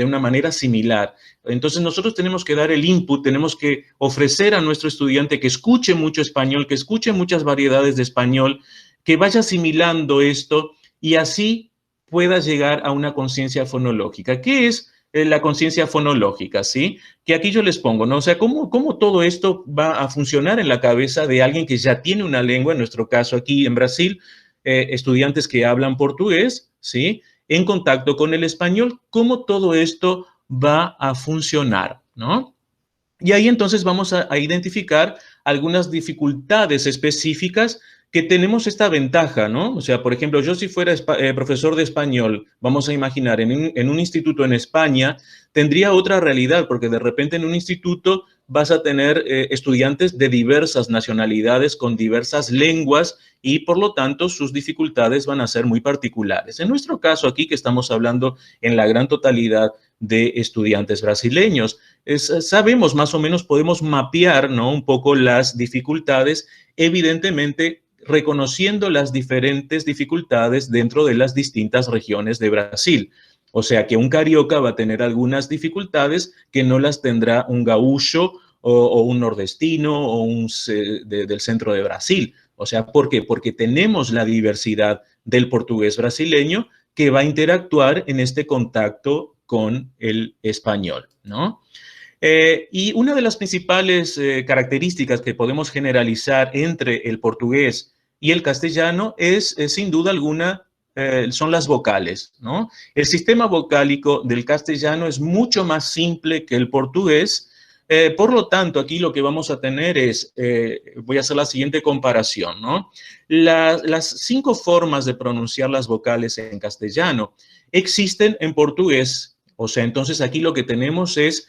una manera similar. Entonces, nosotros tenemos que dar el input, tenemos que ofrecer a nuestro estudiante que escuche mucho español, que escuche muchas variedades de español, que vaya asimilando esto y así pueda llegar a una conciencia fonológica. ¿Qué es la conciencia fonológica, sí? Que aquí yo les pongo, ¿no? O sea, ¿cómo todo esto va a funcionar en la cabeza de alguien que ya tiene una lengua, en nuestro caso aquí en Brasil, estudiantes que hablan portugués, ¿sí?, en contacto con el español? ¿Cómo todo esto va a funcionar, ¿no? Y ahí entonces vamos a identificar algunas dificultades específicas que tenemos esta ventaja, ¿no? O sea, por ejemplo, yo si fuera profesor de español, vamos a imaginar, en un instituto en España, tendría otra realidad, porque de repente en un instituto vas a tener estudiantes de diversas nacionalidades, con diversas lenguas, y por lo tanto sus dificultades van a ser muy particulares. En nuestro caso aquí, que estamos hablando en la gran totalidad de estudiantes brasileños, sabemos más o menos, podemos mapear, ¿no?, un poco las dificultades, evidentemente reconociendo las diferentes dificultades dentro de las distintas regiones de Brasil. O sea que un carioca va a tener algunas dificultades que no las tendrá un gaúcho o un nordestino o un del centro de Brasil. O sea, ¿por qué? Porque tenemos la diversidad del portugués brasileño que va a interactuar en este contacto con el español, ¿no? Y una de las principales características que podemos generalizar entre el portugués y el castellano es sin duda alguna, son las vocales, ¿no? El sistema vocálico del castellano es mucho más simple que el portugués. Por lo tanto, aquí lo que vamos a tener es, voy a hacer la siguiente comparación, ¿no? Las 5 formas de pronunciar las vocales en castellano existen en portugués. O sea, entonces aquí lo que tenemos es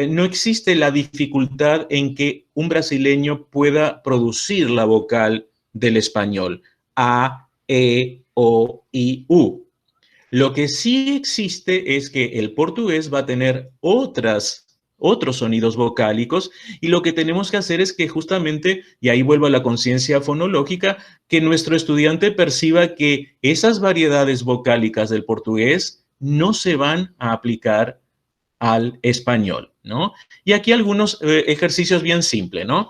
no existe la dificultad en que un brasileño pueda producir la vocal del español. A, E, O, I, U. Lo que sí existe es que el portugués va a tener otros sonidos vocálicos, y lo que tenemos que hacer es que justamente, y ahí vuelvo a la conciencia fonológica, que nuestro estudiante perciba que esas variedades vocálicas del portugués no se van a aplicar al español, ¿no? Y aquí algunos ejercicios bien simples, ¿no?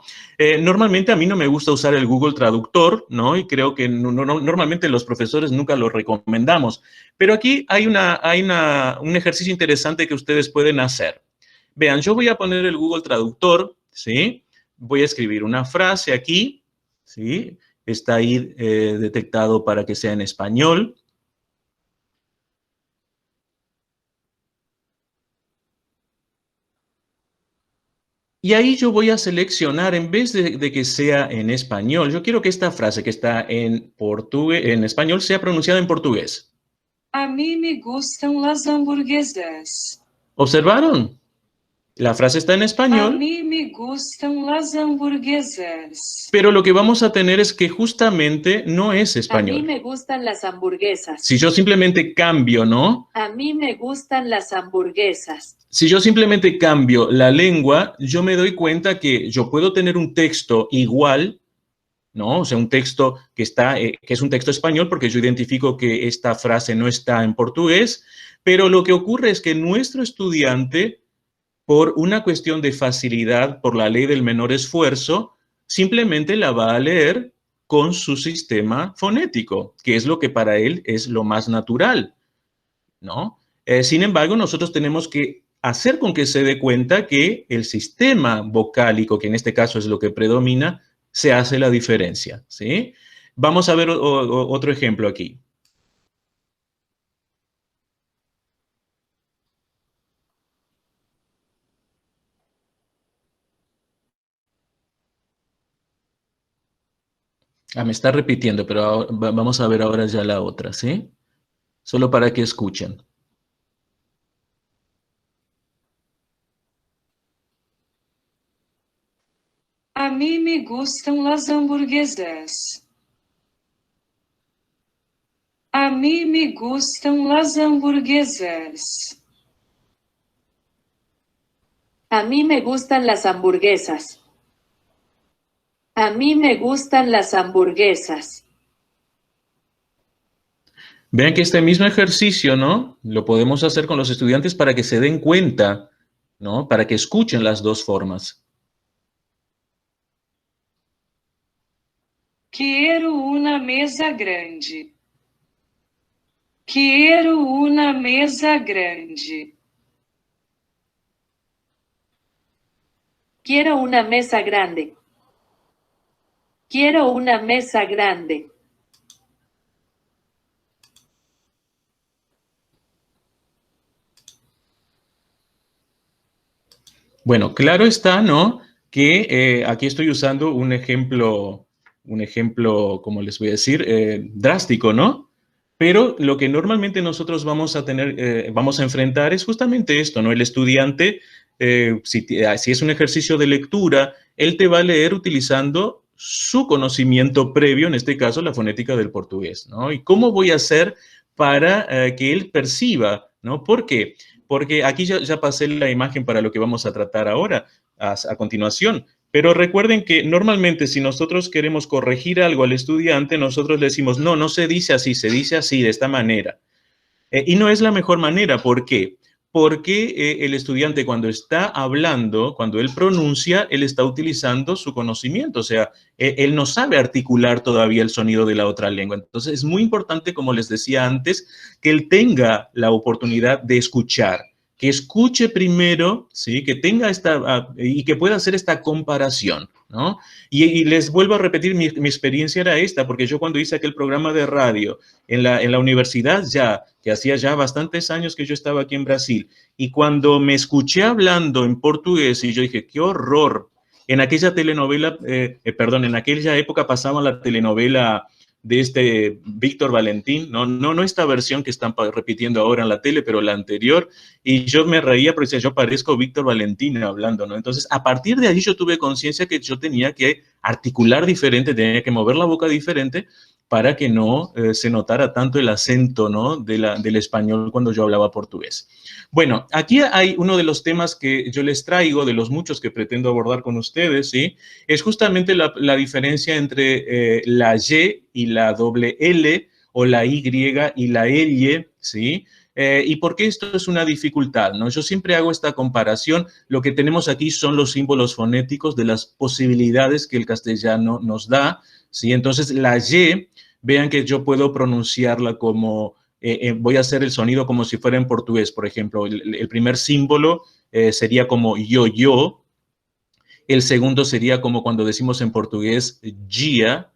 Normalmente a mí no me gusta usar el Google Traductor, ¿no? Y creo que normalmente los profesores nunca lo recomendamos, pero aquí hay un ejercicio interesante que ustedes pueden hacer. Vean, yo voy a poner el Google Traductor, ¿sí? Voy a escribir una frase aquí, ¿sí? Está ahí detectado para que sea en español. Y ahí yo voy a seleccionar, en vez de que sea en español, yo quiero que esta frase que está en portugués, en español, sea pronunciada en portugués. A mí me gustan las hamburguesas. ¿Observaron? La frase está en A español, mí me gustan las hamburguesas. pero lo que vamos a tener es que justamente no es A mí español. me gustan las hamburguesas. Si yo simplemente cambio, ¿no? A mí me gustan las hamburguesas. Si yo simplemente cambio la lengua, yo me doy cuenta que yo puedo tener un texto igual, ¿no? O sea, un texto que es un texto español, porque yo identifico que esta frase no está en portugués, pero lo que ocurre es que nuestro estudiante, por una cuestión de facilidad, por la ley del menor esfuerzo, simplemente la va a leer con su sistema fonético, que es lo que para él es lo más natural, ¿no? Sin embargo, nosotros tenemos que hacer con que se dé cuenta que el sistema vocálico, que en este caso es lo que predomina, se hace la diferencia, ¿sí? Vamos a ver otro ejemplo aquí. Me está repitiendo, pero vamos a ver ahora ya la otra, ¿sí? Solo para que escuchen. A mí me gustan las hamburguesas. A mí me gustan las hamburguesas. A mí me gustan las hamburguesas. A mí me gustan las hamburguesas. Vean que este mismo ejercicio, ¿no? Lo podemos hacer con los estudiantes para que se den cuenta, ¿no? Para que escuchen las dos formas. Quiero una mesa grande. Quiero una mesa grande. Quiero una mesa grande. Quiero una mesa grande. Bueno, claro está, ¿no? Que aquí estoy usando un ejemplo, como les voy a decir, drástico, ¿no? Pero lo que normalmente nosotros vamos a tener, vamos a enfrentar es justamente esto, ¿no? El estudiante, si es un ejercicio de lectura, él te va a leer utilizando su conocimiento previo, en este caso la fonética del portugués, ¿no? ¿Y cómo voy a hacer para que él perciba, ¿no? ¿Por qué? Porque aquí ya pasé la imagen para lo que vamos a tratar ahora, a continuación. Pero recuerden que normalmente si nosotros queremos corregir algo al estudiante, nosotros le decimos, no, no se dice así, se dice así, de esta manera. Y no es la mejor manera. ¿Por qué? Porque el estudiante cuando está hablando, cuando él pronuncia, él está utilizando su conocimiento. O sea, él no sabe articular todavía el sonido de la otra lengua. Entonces es muy importante, como les decía antes, que él tenga la oportunidad de escuchar, que escuche primero, ¿sí? Que tenga y que pueda hacer esta comparación, ¿no? Y les vuelvo a repetir, mi experiencia era esta, porque yo cuando hice aquel programa de radio en la universidad que hacía ya bastantes años que yo estaba aquí en Brasil, y cuando me escuché hablando en portugués, y yo dije, qué horror. En aquella telenovela, en aquella época pasaban la telenovela de este Víctor Valentín, no esta versión que están repitiendo ahora en la tele, pero la anterior, y yo me reía porque decía, yo parezco Víctor Valentín hablando, ¿no? Entonces, a partir de ahí yo tuve conciencia que yo tenía que articular diferente, tenía que mover la boca diferente para que no se notara tanto el acento, ¿no? del español cuando yo hablaba portugués. Bueno, aquí hay uno de los temas que yo les traigo, de los muchos que pretendo abordar con ustedes, ¿sí? Es justamente la diferencia entre la Y y la doble L, o la Y y la L, ¿sí? ¿Y por qué esto es una dificultad, no? Yo siempre hago esta comparación. Lo que tenemos aquí son los símbolos fonéticos de las posibilidades que el castellano nos da, ¿sí? Entonces, la Y, vean que yo puedo pronunciarla como... voy a hacer el sonido como si fuera en portugués, por ejemplo. El primer símbolo sería como yo. El segundo sería como cuando decimos en portugués dia.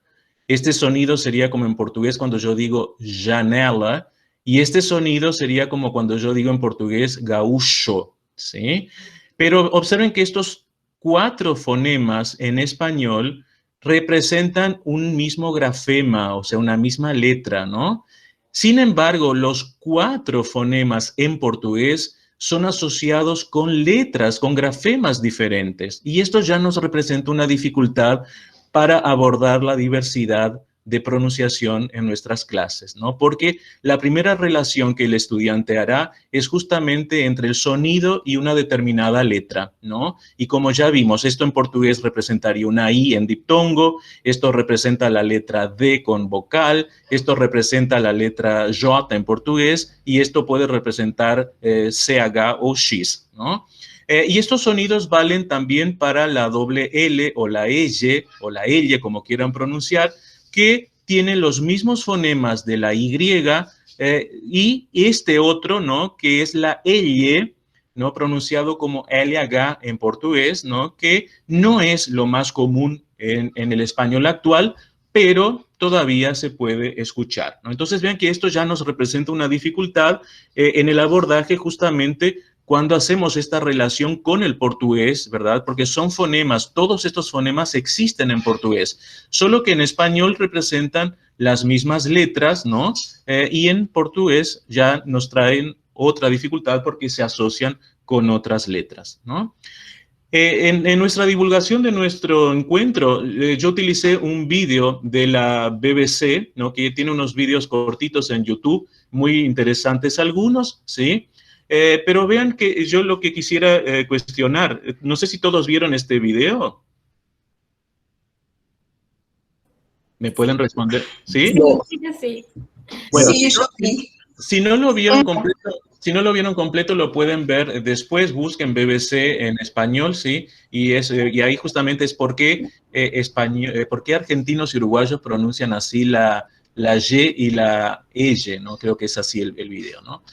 Este sonido sería como en portugués cuando yo digo janela. Y este sonido sería como cuando yo digo en portugués gaúcho, ¿sí? Pero observen que estos 4 fonemas en español representan un mismo grafema, o sea, una misma letra, ¿no? Sin embargo, los 4 fonemas en portugués son asociados con letras, con grafemas diferentes. Y esto ya nos representa una dificultad para abordar la diversidad de pronunciación en nuestras clases, ¿no? Porque la primera relación que el estudiante hará es justamente entre el sonido y una determinada letra, ¿no? Y como ya vimos, esto en portugués representaría una I en diptongo, esto representa la letra D con vocal, esto representa la letra J en portugués, y esto puede representar CH o X, ¿no? Y estos sonidos valen también para la doble L o la L, como quieran pronunciar, que tienen los mismos fonemas de la Y y este otro, ¿no? Que es la L, ¿no? Pronunciado como LH en portugués, ¿no? Que no es lo más común en el español actual, pero todavía se puede escuchar, ¿no? Entonces vean que esto ya nos representa una dificultad en el abordaje justamente cuando hacemos esta relación con el portugués, ¿verdad? Porque son fonemas, todos estos fonemas existen en portugués, solo que en español representan las mismas letras, ¿no? Y en portugués ya nos traen otra dificultad porque se asocian con otras letras, ¿no? En nuestra divulgación de nuestro encuentro, yo utilicé un vídeo de la BBC, ¿no? Que tiene unos vídeos cortitos en YouTube, muy interesantes algunos, ¿sí? Pero vean que yo lo que quisiera cuestionar, no sé si todos vieron este video. ¿Me pueden responder? ¿Sí? Sí. Bueno, Sí, yo vi. si no lo vieron completo, lo pueden ver después. Busquen BBC en español, ¿sí? Y ahí justamente es por qué argentinos y uruguayos pronuncian así la Y y la L, ¿no? Creo que es así el video, ¿no?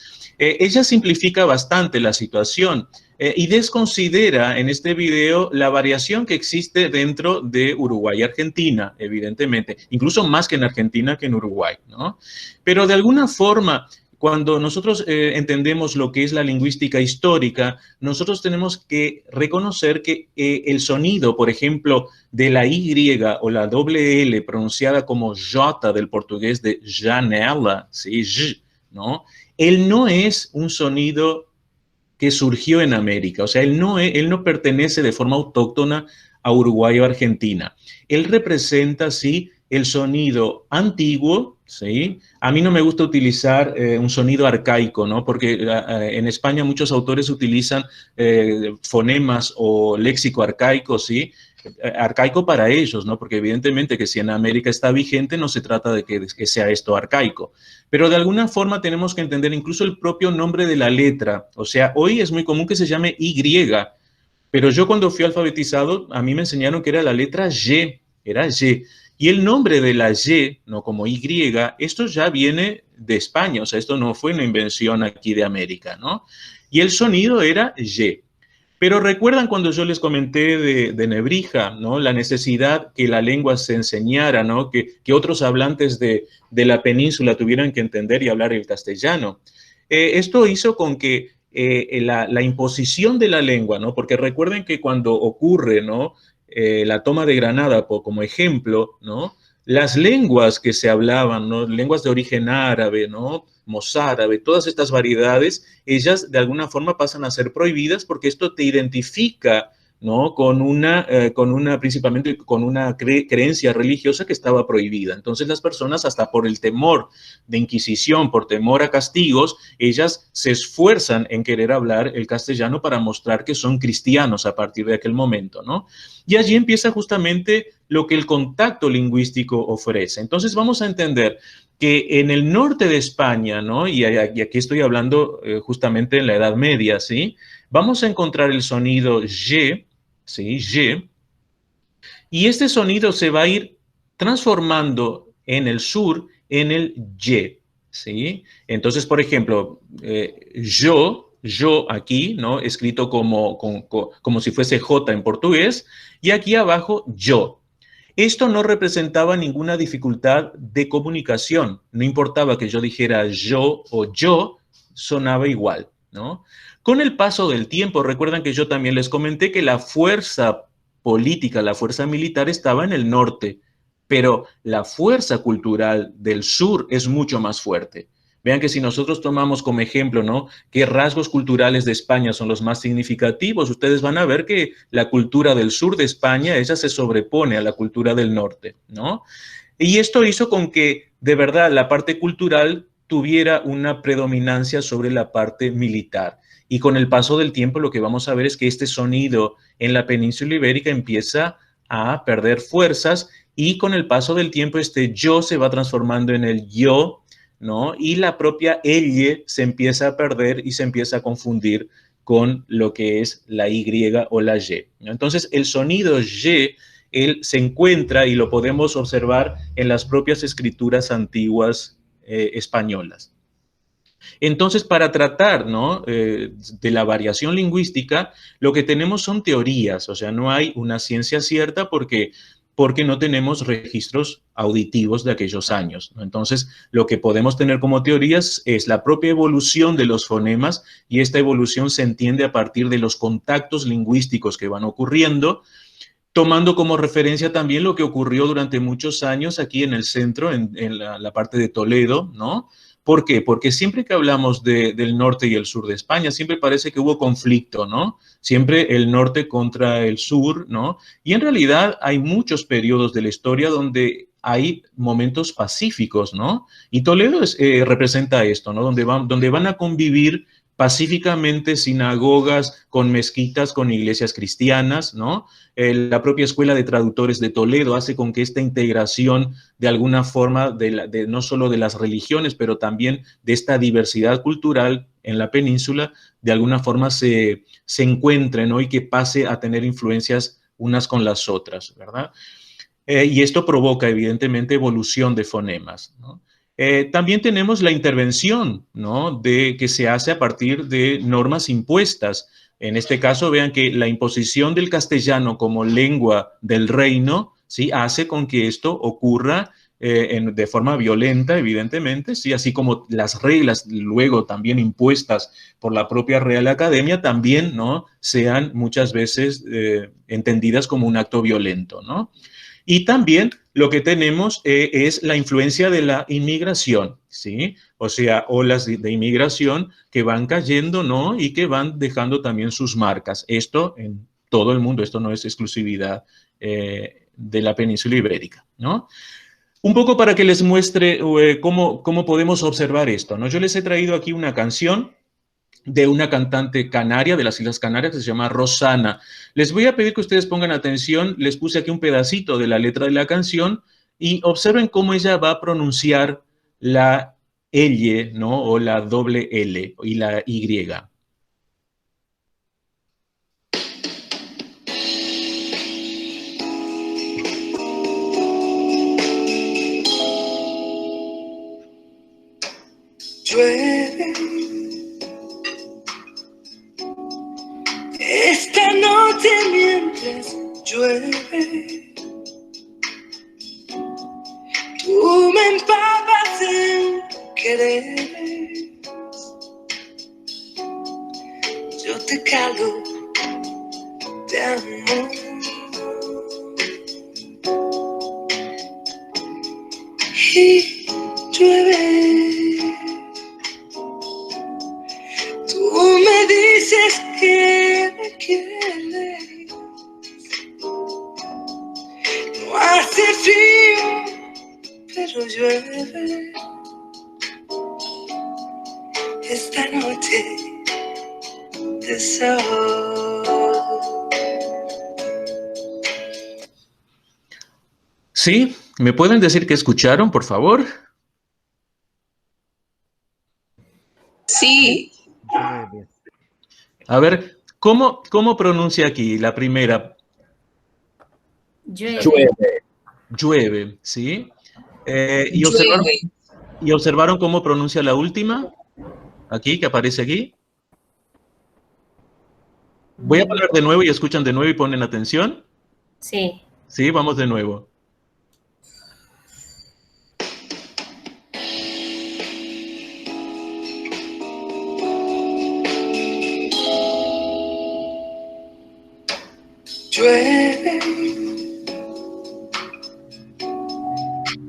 Ella simplifica bastante la situación y desconsidera en este video la variación que existe dentro de Uruguay y Argentina, evidentemente, incluso más que en Argentina que en Uruguay, ¿no? Pero de alguna forma, cuando nosotros entendemos lo que es la lingüística histórica, nosotros tenemos que reconocer que el sonido, por ejemplo, de la Y o la doble L pronunciada como J del portugués de janela, ¿sí? J, ¿no? Él no es un sonido que surgió en América, o sea, él no pertenece de forma autóctona a Uruguay o Argentina. Él representa, sí, el sonido antiguo, ¿sí? A mí no me gusta utilizar un sonido arcaico, ¿no? Porque en España muchos autores utilizan fonemas o léxico arcaico, ¿sí? Arcaico para ellos, ¿no? Porque evidentemente que si en América está vigente, no se trata de que sea esto arcaico. Pero de alguna forma tenemos que entender incluso el propio nombre de la letra. O sea, hoy es muy común que se llame Y, pero yo cuando fui alfabetizado, a mí me enseñaron que era la letra Y, era Y. Y el nombre de la Y, no como Y, esto ya viene de España, o sea, esto no fue una invención aquí de América, ¿no? Y el sonido era Y. Pero recuerdan cuando yo les comenté de Nebrija, ¿no? La necesidad que la lengua se enseñara, ¿no? Que otros hablantes de la península tuvieran que entender y hablar el castellano. Esto hizo con que la imposición de la lengua, ¿no? Porque recuerden que cuando ocurre, ¿no? La toma de Granada, como ejemplo, ¿no? Las lenguas que se hablaban, ¿no? Lenguas de origen árabe, ¿no? Mozárabe, todas estas variedades, ellas de alguna forma pasan a ser prohibidas porque esto te identifica, ¿no? Principalmente con una creencia religiosa que estaba prohibida. Entonces las personas, hasta por el temor de inquisición, por temor a castigos, ellas se esfuerzan en querer hablar el castellano para mostrar que son cristianos a partir de aquel momento, ¿no? Y allí empieza justamente lo que el contacto lingüístico ofrece. Entonces vamos a entender que en el norte de España, ¿no? Y aquí estoy hablando justamente en la Edad Media, ¿sí? Vamos a encontrar el sonido Y, ¿sí? Y. Y este sonido se va a ir transformando en el sur en el Y, ¿sí? Entonces, por ejemplo, yo aquí, ¿no? Escrito como si fuese J en portugués, y aquí abajo yo. Esto no representaba ninguna dificultad de comunicación. No importaba que yo dijera yo o yo, sonaba igual, ¿no? Con el paso del tiempo, recuerdan que yo también les comenté que la fuerza política, la fuerza militar estaba en el norte, pero la fuerza cultural del sur es mucho más fuerte. Vean que si nosotros tomamos como ejemplo, ¿no? ¿Qué rasgos culturales de España son los más significativos? Ustedes van a ver que la cultura del sur de España, ella se sobrepone a la cultura del norte, ¿no? Y esto hizo con que, de verdad, la parte cultural tuviera una predominancia sobre la parte militar. Y con el paso del tiempo lo que vamos a ver es que este sonido en la península ibérica empieza a perder fuerzas y con el paso del tiempo este yo se va transformando en el yo, ¿no? Y la propia elle se empieza a perder y se empieza a confundir con lo que es la Y o la Y, ¿no? Entonces, el sonido Y, él se encuentra y lo podemos observar en las propias escrituras antiguas españolas. Entonces, para tratar, ¿no? De la variación lingüística, lo que tenemos son teorías, o sea, no hay una ciencia cierta porque no tenemos registros auditivos de aquellos años, ¿no? Entonces, lo que podemos tener como teorías es la propia evolución de los fonemas y esta evolución se entiende a partir de los contactos lingüísticos que van ocurriendo, tomando como referencia también lo que ocurrió durante muchos años aquí en el centro, en la parte de Toledo, ¿no? ¿Por qué? Porque siempre que hablamos del norte y el sur de España, siempre parece que hubo conflicto, ¿no? Siempre el norte contra el sur, ¿no? Y en realidad hay muchos periodos de la historia donde hay momentos pacíficos, ¿no? Y Toledo representa esto, ¿no? Donde van a convivir pacíficamente sinagogas con mezquitas, con iglesias cristianas, ¿no? La propia Escuela de Traductores de Toledo hace con que esta integración de alguna forma no solo de las religiones, pero también de esta diversidad cultural en la península, de alguna forma se encuentre, ¿no? Y que pase a tener influencias unas con las otras, ¿verdad? Y esto provoca, evidentemente, evolución de fonemas, ¿no? También tenemos la intervención, ¿no? Que se hace a partir de normas impuestas. En este caso, vean que la imposición del castellano como lengua del reino, ¿sí? Hace con que esto ocurra de forma violenta, evidentemente, ¿sí? Así como las reglas luego también impuestas por la propia Real Academia también, ¿no?, sean muchas veces entendidas como un acto violento, ¿no? Y también lo que tenemos es la influencia de la inmigración, ¿sí? O sea, olas de inmigración que van cayendo, ¿no?, y que van dejando también sus marcas. Esto en todo el mundo, esto no es exclusividad de la península ibérica, ¿no? Un poco para que les muestre cómo podemos observar esto, ¿no? Yo les he traído aquí una canción de una cantante canaria, de las Islas Canarias, que se llama Rosana. Les voy a pedir que ustedes pongan atención, les puse aquí un pedacito de la letra de la canción y observen cómo ella va a pronunciar la L, ¿no?, o la doble L y la Y. Llueve esta noche mientras llueve, tú me empapas en querer, yo te calo de amor. Y llueve, tú me dices que me quieres, no hace frío, pero llueve esta noche de sol. ¿Sí? ¿Me pueden decir qué escucharon, por favor? Sí. A ver, ¿cómo pronuncia aquí la primera? Llueve. Llueve, ¿sí? ¿Y Llueve. observaron cómo pronuncia la última? Aquí, que aparece aquí. Voy a poner de nuevo y escuchan de nuevo y ponen atención. Sí. Sí, vamos de nuevo. Llueve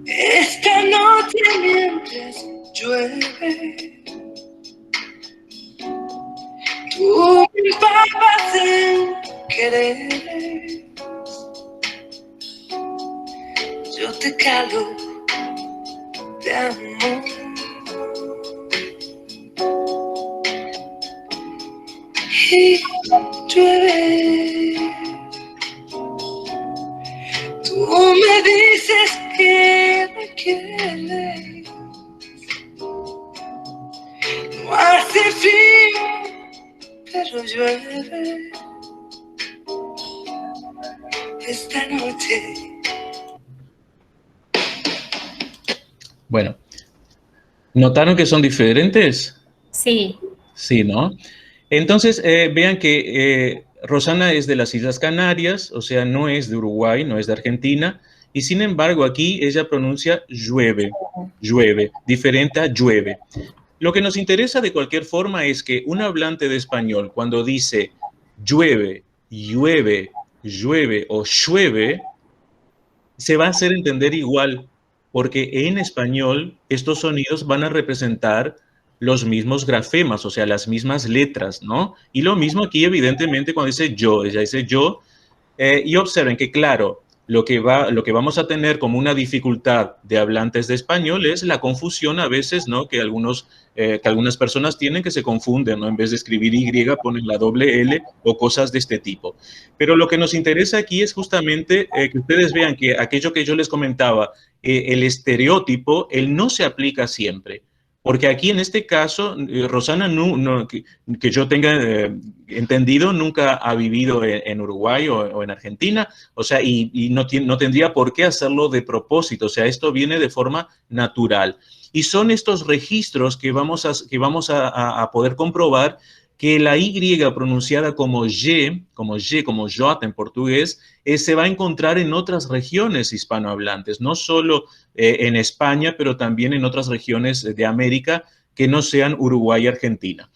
esta noche mientras llueve, tú me empapas en querer, yo te calo de amor. Y llueve, tú me dices que me quieres, no hace frío, pero llueve esta noche. Bueno, ¿notaron que son diferentes? Sí. Sí, ¿no? Entonces, vean que Rosana es de las Islas Canarias, o sea, no es de Uruguay, no es de Argentina, y sin embargo aquí ella pronuncia llueve, llueve, diferente a llueve. Lo que nos interesa de cualquier forma es que un hablante de español, cuando dice llueve, llueve, llueve o llueve, se va a hacer entender igual, porque en español estos sonidos van a representar los mismos grafemas, o sea, las mismas letras, ¿no? Y lo mismo aquí, evidentemente, cuando dice yo, ella dice yo, y observen que, claro, lo que vamos a tener como una dificultad de hablantes de español es la confusión a veces, ¿no?, que algunas personas tienen, que se confunden, ¿no? En vez de escribir Y ponen la doble L o cosas de este tipo. Pero lo que nos interesa aquí es justamente que ustedes vean que aquello que yo les comentaba, el estereotipo, él no se aplica siempre. Porque aquí en este caso, Rosana, que yo tenga entendido, nunca ha vivido en Uruguay o en Argentina, o sea, y no tendría por qué hacerlo de propósito, o sea, esto viene de forma natural. Y son estos registros que vamos a poder comprobar que la Y pronunciada como Y, como J en portugués, se va a encontrar en otras regiones hispanohablantes, no solo en España, pero también en otras regiones de América que no sean Uruguay y Argentina.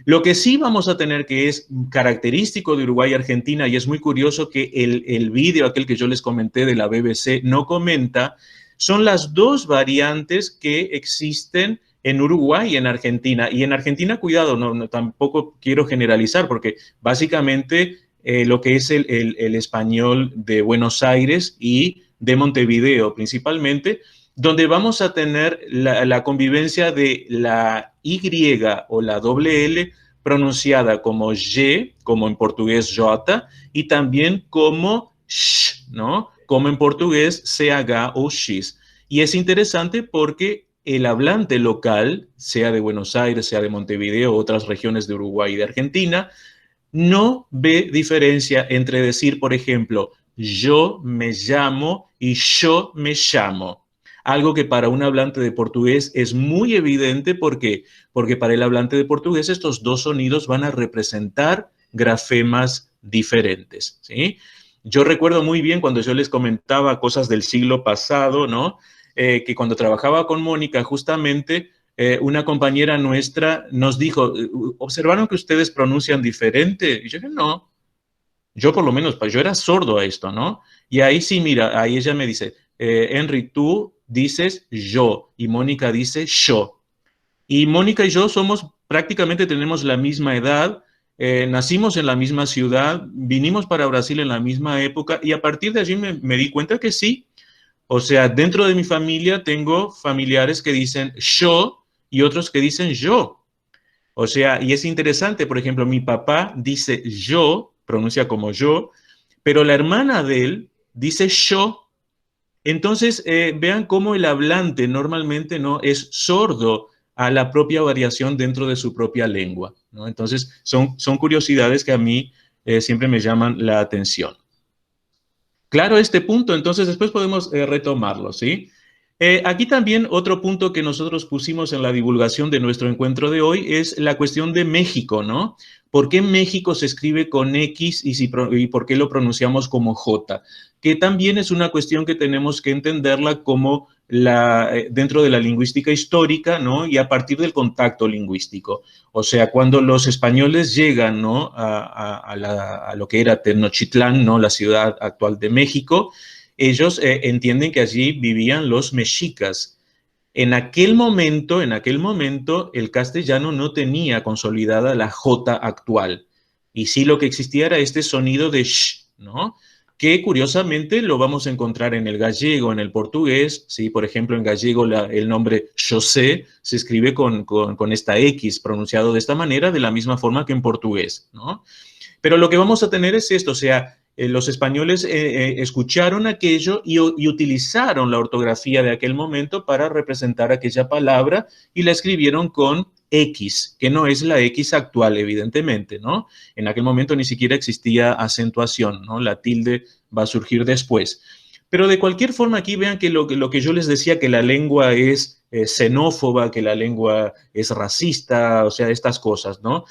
Lo que sí vamos a tener que es característico de Uruguay y Argentina, y es muy curioso que el video, aquel que yo les comenté de la BBC, no comenta, son las dos variantes que existen en Uruguay y en Argentina. Y en Argentina, cuidado, tampoco quiero generalizar, porque básicamente lo que es el español de Buenos Aires y de Montevideo principalmente, donde vamos a tener la convivencia de la Y o la doble L pronunciada como Y, como en portugués J, y también como Sh, ¿no? Como en portugués CH o X. Y es interesante porque el hablante local, sea de Buenos Aires, sea de Montevideo, otras regiones de Uruguay y de Argentina, no ve diferencia entre decir, por ejemplo, yo me llamo y yo me llamo. Algo que para un hablante de portugués es muy evidente. ¿Por qué? Porque para el hablante de portugués estos dos sonidos van a representar grafemas diferentes, ¿sí? Yo recuerdo muy bien cuando yo les comentaba cosas del siglo pasado, ¿no? Que cuando trabajaba con Mónica, justamente una compañera nuestra nos dijo, ¿observaron que ustedes pronuncian diferente? Y yo dije, no, yo por lo menos, pues yo era sordo a esto, ¿no? Y ahí sí, mira, ahí ella me dice, Henry, tú dices yo y Mónica dice yo. Y Mónica y yo prácticamente tenemos la misma edad, nacimos en la misma ciudad, vinimos para Brasil en la misma época y a partir de allí me di cuenta que sí. O sea, dentro de mi familia tengo familiares que dicen yo y otros que dicen yo. O sea, y es interesante, por ejemplo, mi papá dice yo, pronuncia como yo, pero la hermana de él dice yo. Entonces, vean cómo el hablante normalmente no es sordo a la propia variación dentro de su propia lengua, ¿no? Entonces, son curiosidades que a mí siempre me llaman la atención. Claro, este punto, entonces después podemos retomarlo, ¿sí? Aquí también otro punto que nosotros pusimos en la divulgación de nuestro encuentro de hoy es la cuestión de México, ¿no? ¿Por qué México se escribe con X y por qué lo pronunciamos como J? Que también es una cuestión que tenemos que entenderla como dentro de la lingüística histórica, ¿no? Y a partir del contacto lingüístico. O sea, cuando los españoles llegan, ¿no? a lo que era Tenochtitlán, ¿no? La ciudad actual de México, ellos entienden que allí vivían los mexicas. En aquel momento, el castellano no tenía consolidada la J actual. Y sí lo que existía era este sonido de sh, ¿no? Que curiosamente lo vamos a encontrar en el gallego, en el portugués, ¿sí? Por ejemplo, en gallego el nombre José se escribe con esta X, pronunciado de esta manera, de la misma forma que en portugués, ¿no? Pero lo que vamos a tener es esto, o sea, los españoles escucharon aquello y utilizaron la ortografía de aquel momento para representar aquella palabra y la escribieron con X, que no es la X actual, evidentemente, ¿no? En aquel momento ni siquiera existía acentuación, ¿no? La tilde va a surgir después. Pero de cualquier forma, aquí vean que lo que yo les decía, que la lengua es xenófoba, que la lengua es racista, o sea, estas cosas, ¿no?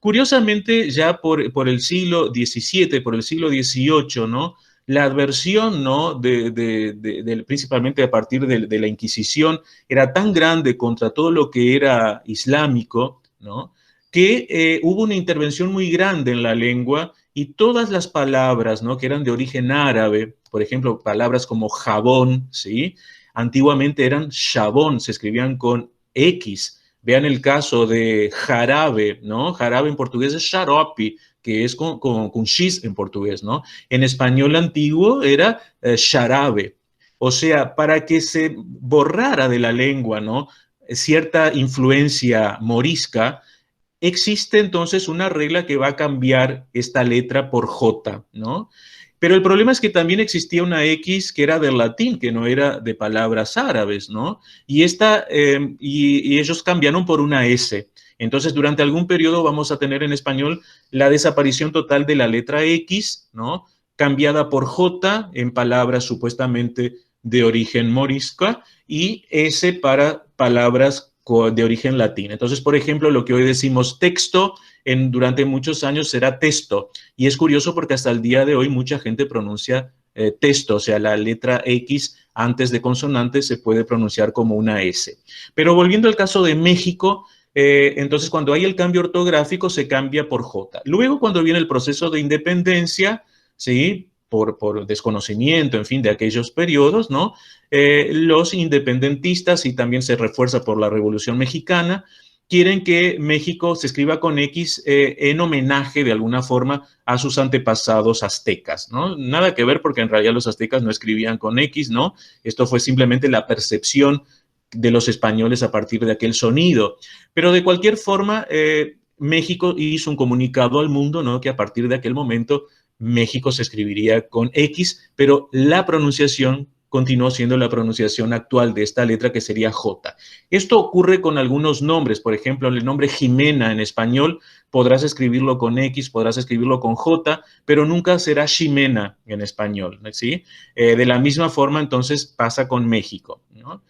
Curiosamente, ya por el siglo XVII, por el siglo XVIII, ¿no? La adversión, ¿no? Principalmente a partir de la Inquisición, era tan grande contra todo lo que era islámico, ¿no? Que hubo una intervención muy grande en la lengua y todas las palabras, ¿no? Que eran de origen árabe, por ejemplo, palabras como jabón, ¿sí? Antiguamente eran shabón, se escribían con X. Vean el caso de jarabe, ¿no? Jarabe en portugués es xarope, que es con x en portugués, ¿no? En español antiguo era xarabe. O sea, para que se borrara de la lengua, ¿no? Cierta influencia morisca, existe entonces una regla que va a cambiar esta letra por J, ¿no? Pero el problema es que también existía una X que era del latín, que no era de palabras árabes, ¿no? Y ellos cambiaron por una S. Entonces, durante algún periodo vamos a tener en español la desaparición total de la letra X, ¿no? Cambiada por J en palabras supuestamente de origen morisca y S para palabras de origen latín. Entonces, por ejemplo, lo que hoy decimos texto, durante muchos años será testo. Y es curioso porque hasta el día de hoy mucha gente pronuncia testo, o sea, la letra X antes de consonante se puede pronunciar como una S. Pero volviendo al caso de México, entonces cuando hay el cambio ortográfico se cambia por J. Luego, cuando viene el proceso de independencia, ¿sí?, por desconocimiento, en fin, de aquellos periodos, ¿no? Los independentistas, y también se refuerza por la Revolución Mexicana, quieren que México se escriba con X en homenaje, de alguna forma, a sus antepasados aztecas, ¿no? Nada que ver, porque en realidad los aztecas no escribían con X, ¿no? Esto fue simplemente la percepción de los españoles a partir de aquel sonido. Pero de cualquier forma, México hizo un comunicado al mundo, ¿no?, que a partir de aquel momento México se escribiría con X, pero la pronunciación continuó siendo la pronunciación actual de esta letra, que sería J. Esto ocurre con algunos nombres. Por ejemplo, el nombre Jimena en español podrás escribirlo con X, podrás escribirlo con J, pero nunca será Ximena en español, ¿sí? De la misma forma, entonces, pasa con México, ¿no?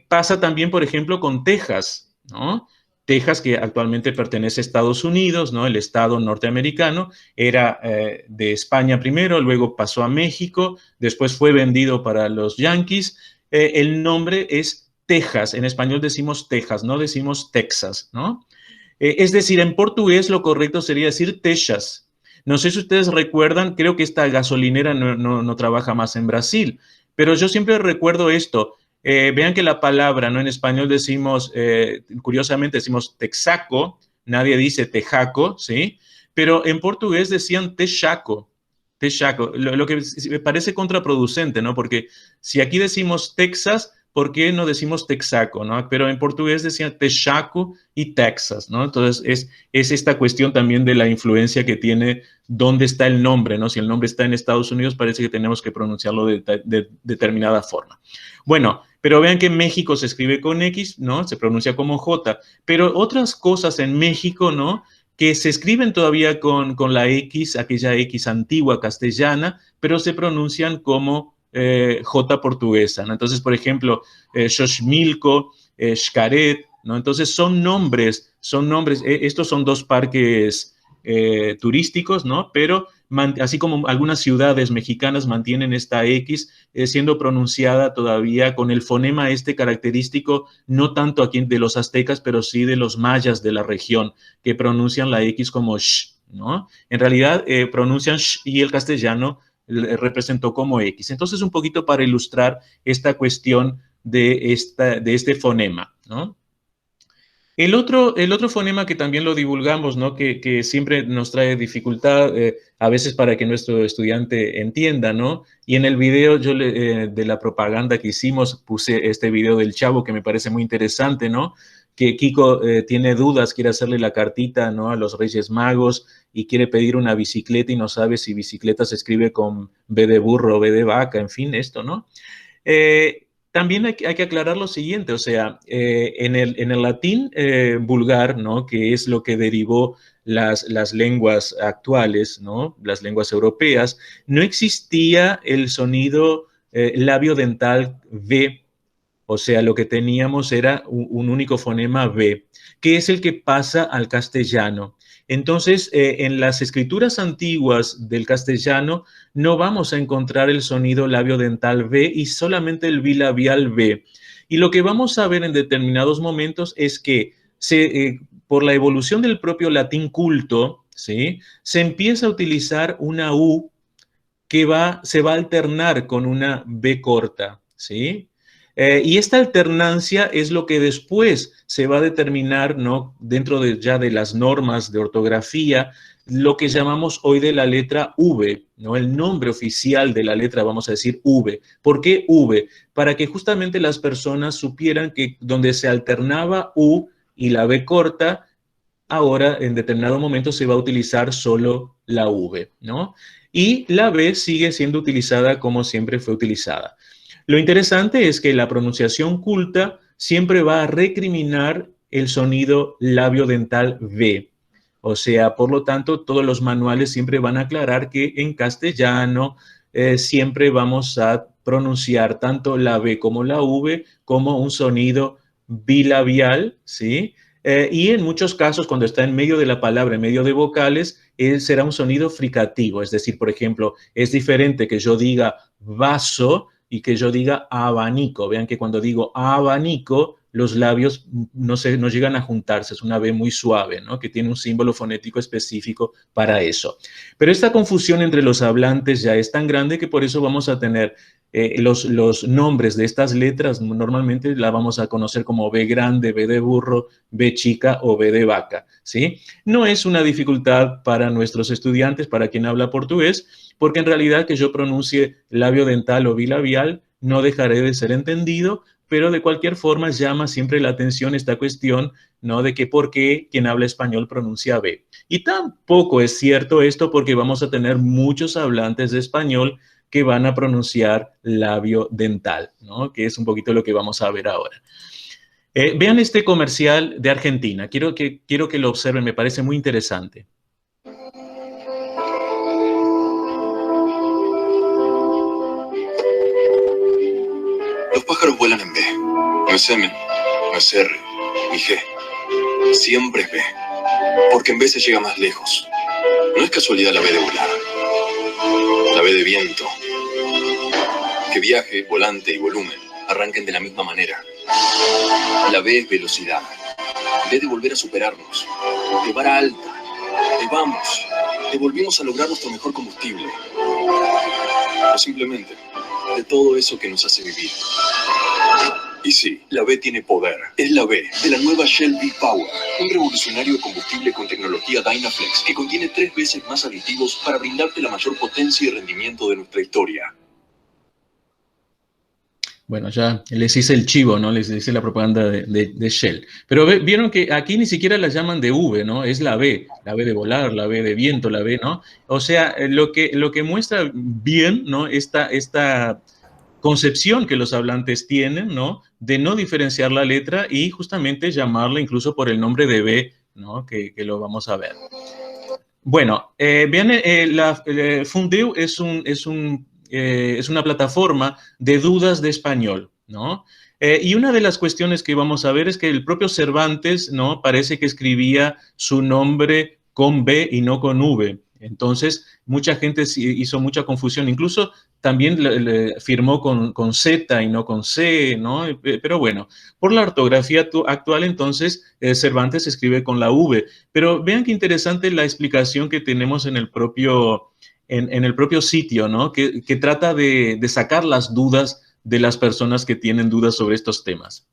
Pasa también, por ejemplo, con Texas, ¿no? Texas, que actualmente pertenece a Estados Unidos, ¿no? El estado norteamericano, era de España primero, luego pasó a México, después fue vendido para los Yankees. El nombre es Texas, en español decimos Texas, no decimos Texas, ¿no? Es decir, en portugués lo correcto sería decir Texas. No sé si ustedes recuerdan, creo que esta gasolinera no trabaja más en Brasil, pero yo siempre recuerdo esto. Vean que la palabra, ¿no? En español decimos, curiosamente decimos texaco, nadie dice tejaco, ¿sí? Pero en portugués decían texaco, texaco, lo que me parece contraproducente, ¿no? Porque si aquí decimos Texas, ¿por qué no decimos texaco, no? Pero en portugués decían texaco y Texas, ¿no? Entonces es esta cuestión también de la influencia que tiene dónde está el nombre, ¿no? Si el nombre está en Estados Unidos, parece que tenemos que pronunciarlo de determinada forma. Bueno, pero vean que en México se escribe con X, ¿no? Se pronuncia como J, pero otras cosas en México, ¿no?, que se escriben todavía con la X, aquella X antigua castellana, pero se pronuncian como J portuguesa, ¿no? Entonces, por ejemplo, Xochimilco, Xcaret, ¿no? Entonces son nombres, estos son dos parques turísticos, ¿no? Pero así como algunas ciudades mexicanas mantienen esta X siendo pronunciada todavía con el fonema este característico, no tanto aquí de los aztecas, pero sí de los mayas de la región, que pronuncian la X como sh, ¿no? En realidad pronuncian sh y el castellano representó como X. Entonces, un poquito para ilustrar esta cuestión de este fonema, ¿no? El otro fonema que también lo divulgamos, ¿no?, que siempre nos trae dificultad a veces para que nuestro estudiante entienda, ¿no? Y en el video de la propaganda que hicimos puse este video del chavo que me parece muy interesante, ¿no? Que Kiko tiene dudas, quiere hacerle la cartita, ¿no?, a los Reyes Magos y quiere pedir una bicicleta y no sabe si bicicleta se escribe con B de burro o B de vaca, en fin, esto, ¿no? También hay que aclarar lo siguiente, o sea, en el latín vulgar, ¿no?, que es lo que derivó las lenguas actuales, ¿no?, las lenguas europeas, no existía el sonido labio dental V. O sea, lo que teníamos era un único fonema V, que es el que pasa al castellano. Entonces, en las escrituras antiguas del castellano no vamos a encontrar el sonido labio dental V y solamente el bilabial V. Y lo que vamos a ver en determinados momentos es que por la evolución del propio latín culto, ¿sí?, se empieza a utilizar una U que se va a alternar con una B corta, ¿sí? Y esta alternancia es lo que después se va a determinar, ¿no?, dentro ya de las normas de ortografía, lo que llamamos hoy de la letra V, ¿no? El nombre oficial de la letra, vamos a decir V. ¿Por qué V? Para que justamente las personas supieran que donde se alternaba U y la B corta, ahora en determinado momento se va a utilizar solo la V, ¿no? Y la B sigue siendo utilizada como siempre fue utilizada. Lo interesante es que la pronunciación culta siempre va a recriminar el sonido labio-dental V. O sea, por lo tanto, todos los manuales siempre van a aclarar que en castellano siempre vamos a pronunciar tanto la B como la V como un sonido bilabial, ¿sí? Y en muchos casos, cuando está en medio de la palabra, en medio de vocales, será un sonido fricativo. Es decir, por ejemplo, es diferente que yo diga vaso y que yo diga abanico. Vean que cuando digo abanico, los labios no llegan a juntarse. Es una B muy suave, ¿no? Que tiene un símbolo fonético específico para eso. Pero esta confusión entre los hablantes ya es tan grande que por eso vamos a tener los nombres de estas letras. Normalmente la vamos a conocer como B grande, B de burro, B chica o B de vaca, ¿sí? No es una dificultad para nuestros estudiantes, para quien habla portugués, porque en realidad que yo pronuncie labio dental o bilabial no dejaré de ser entendido, pero de cualquier forma llama siempre la atención esta cuestión, ¿no? De que por qué quien habla español pronuncia B. Y tampoco es cierto esto porque vamos a tener muchos hablantes de español que van a pronunciar labio dental, ¿no? Que es un poquito lo que vamos a ver ahora. Vean este comercial de Argentina. Quiero que lo observen, me parece muy interesante. Los pájaros vuelan en B. No es M, no es R, ni G. Siempre es B. Porque en B se llega más lejos. No es casualidad la B de volar. La B de viento. Que viaje, volante y volumen arranquen de la misma manera. La B es velocidad. B de volver a superarnos. De vara alta. De vamos. De volvimos a lograr nuestro mejor combustible. O simplemente de todo eso que nos hace vivir. Y sí, la B tiene poder. Es la B de la nueva Shell V-Power, un revolucionario de combustible con tecnología Dynaflex que contiene 3 veces más aditivos para brindarte la mayor potencia y rendimiento de nuestra historia. Bueno, ya les hice el chivo, ¿no? Les hice la propaganda de Shell. Pero vieron que aquí ni siquiera la llaman de V, ¿no? Es la B de volar, la B de viento, la B, ¿no? O sea, lo que muestra bien, ¿no? Esta concepción que los hablantes tienen, ¿no? De no diferenciar la letra y justamente llamarla incluso por el nombre de B, ¿no? Que lo vamos a ver. Bueno, vean, Fundeu es una plataforma de dudas de español, ¿no? Y una de las cuestiones que vamos a ver es que el propio Cervantes, ¿no? Parece que escribía su nombre con B y no con V. Entonces, mucha gente hizo mucha confusión. Incluso también firmó con Z y no con C, ¿no? Pero bueno, por la ortografía actual, entonces, Cervantes escribe con la V. Pero vean qué interesante la explicación que tenemos en el propio sitio, ¿no? Que trata de sacar las dudas de las personas que tienen dudas sobre estos temas.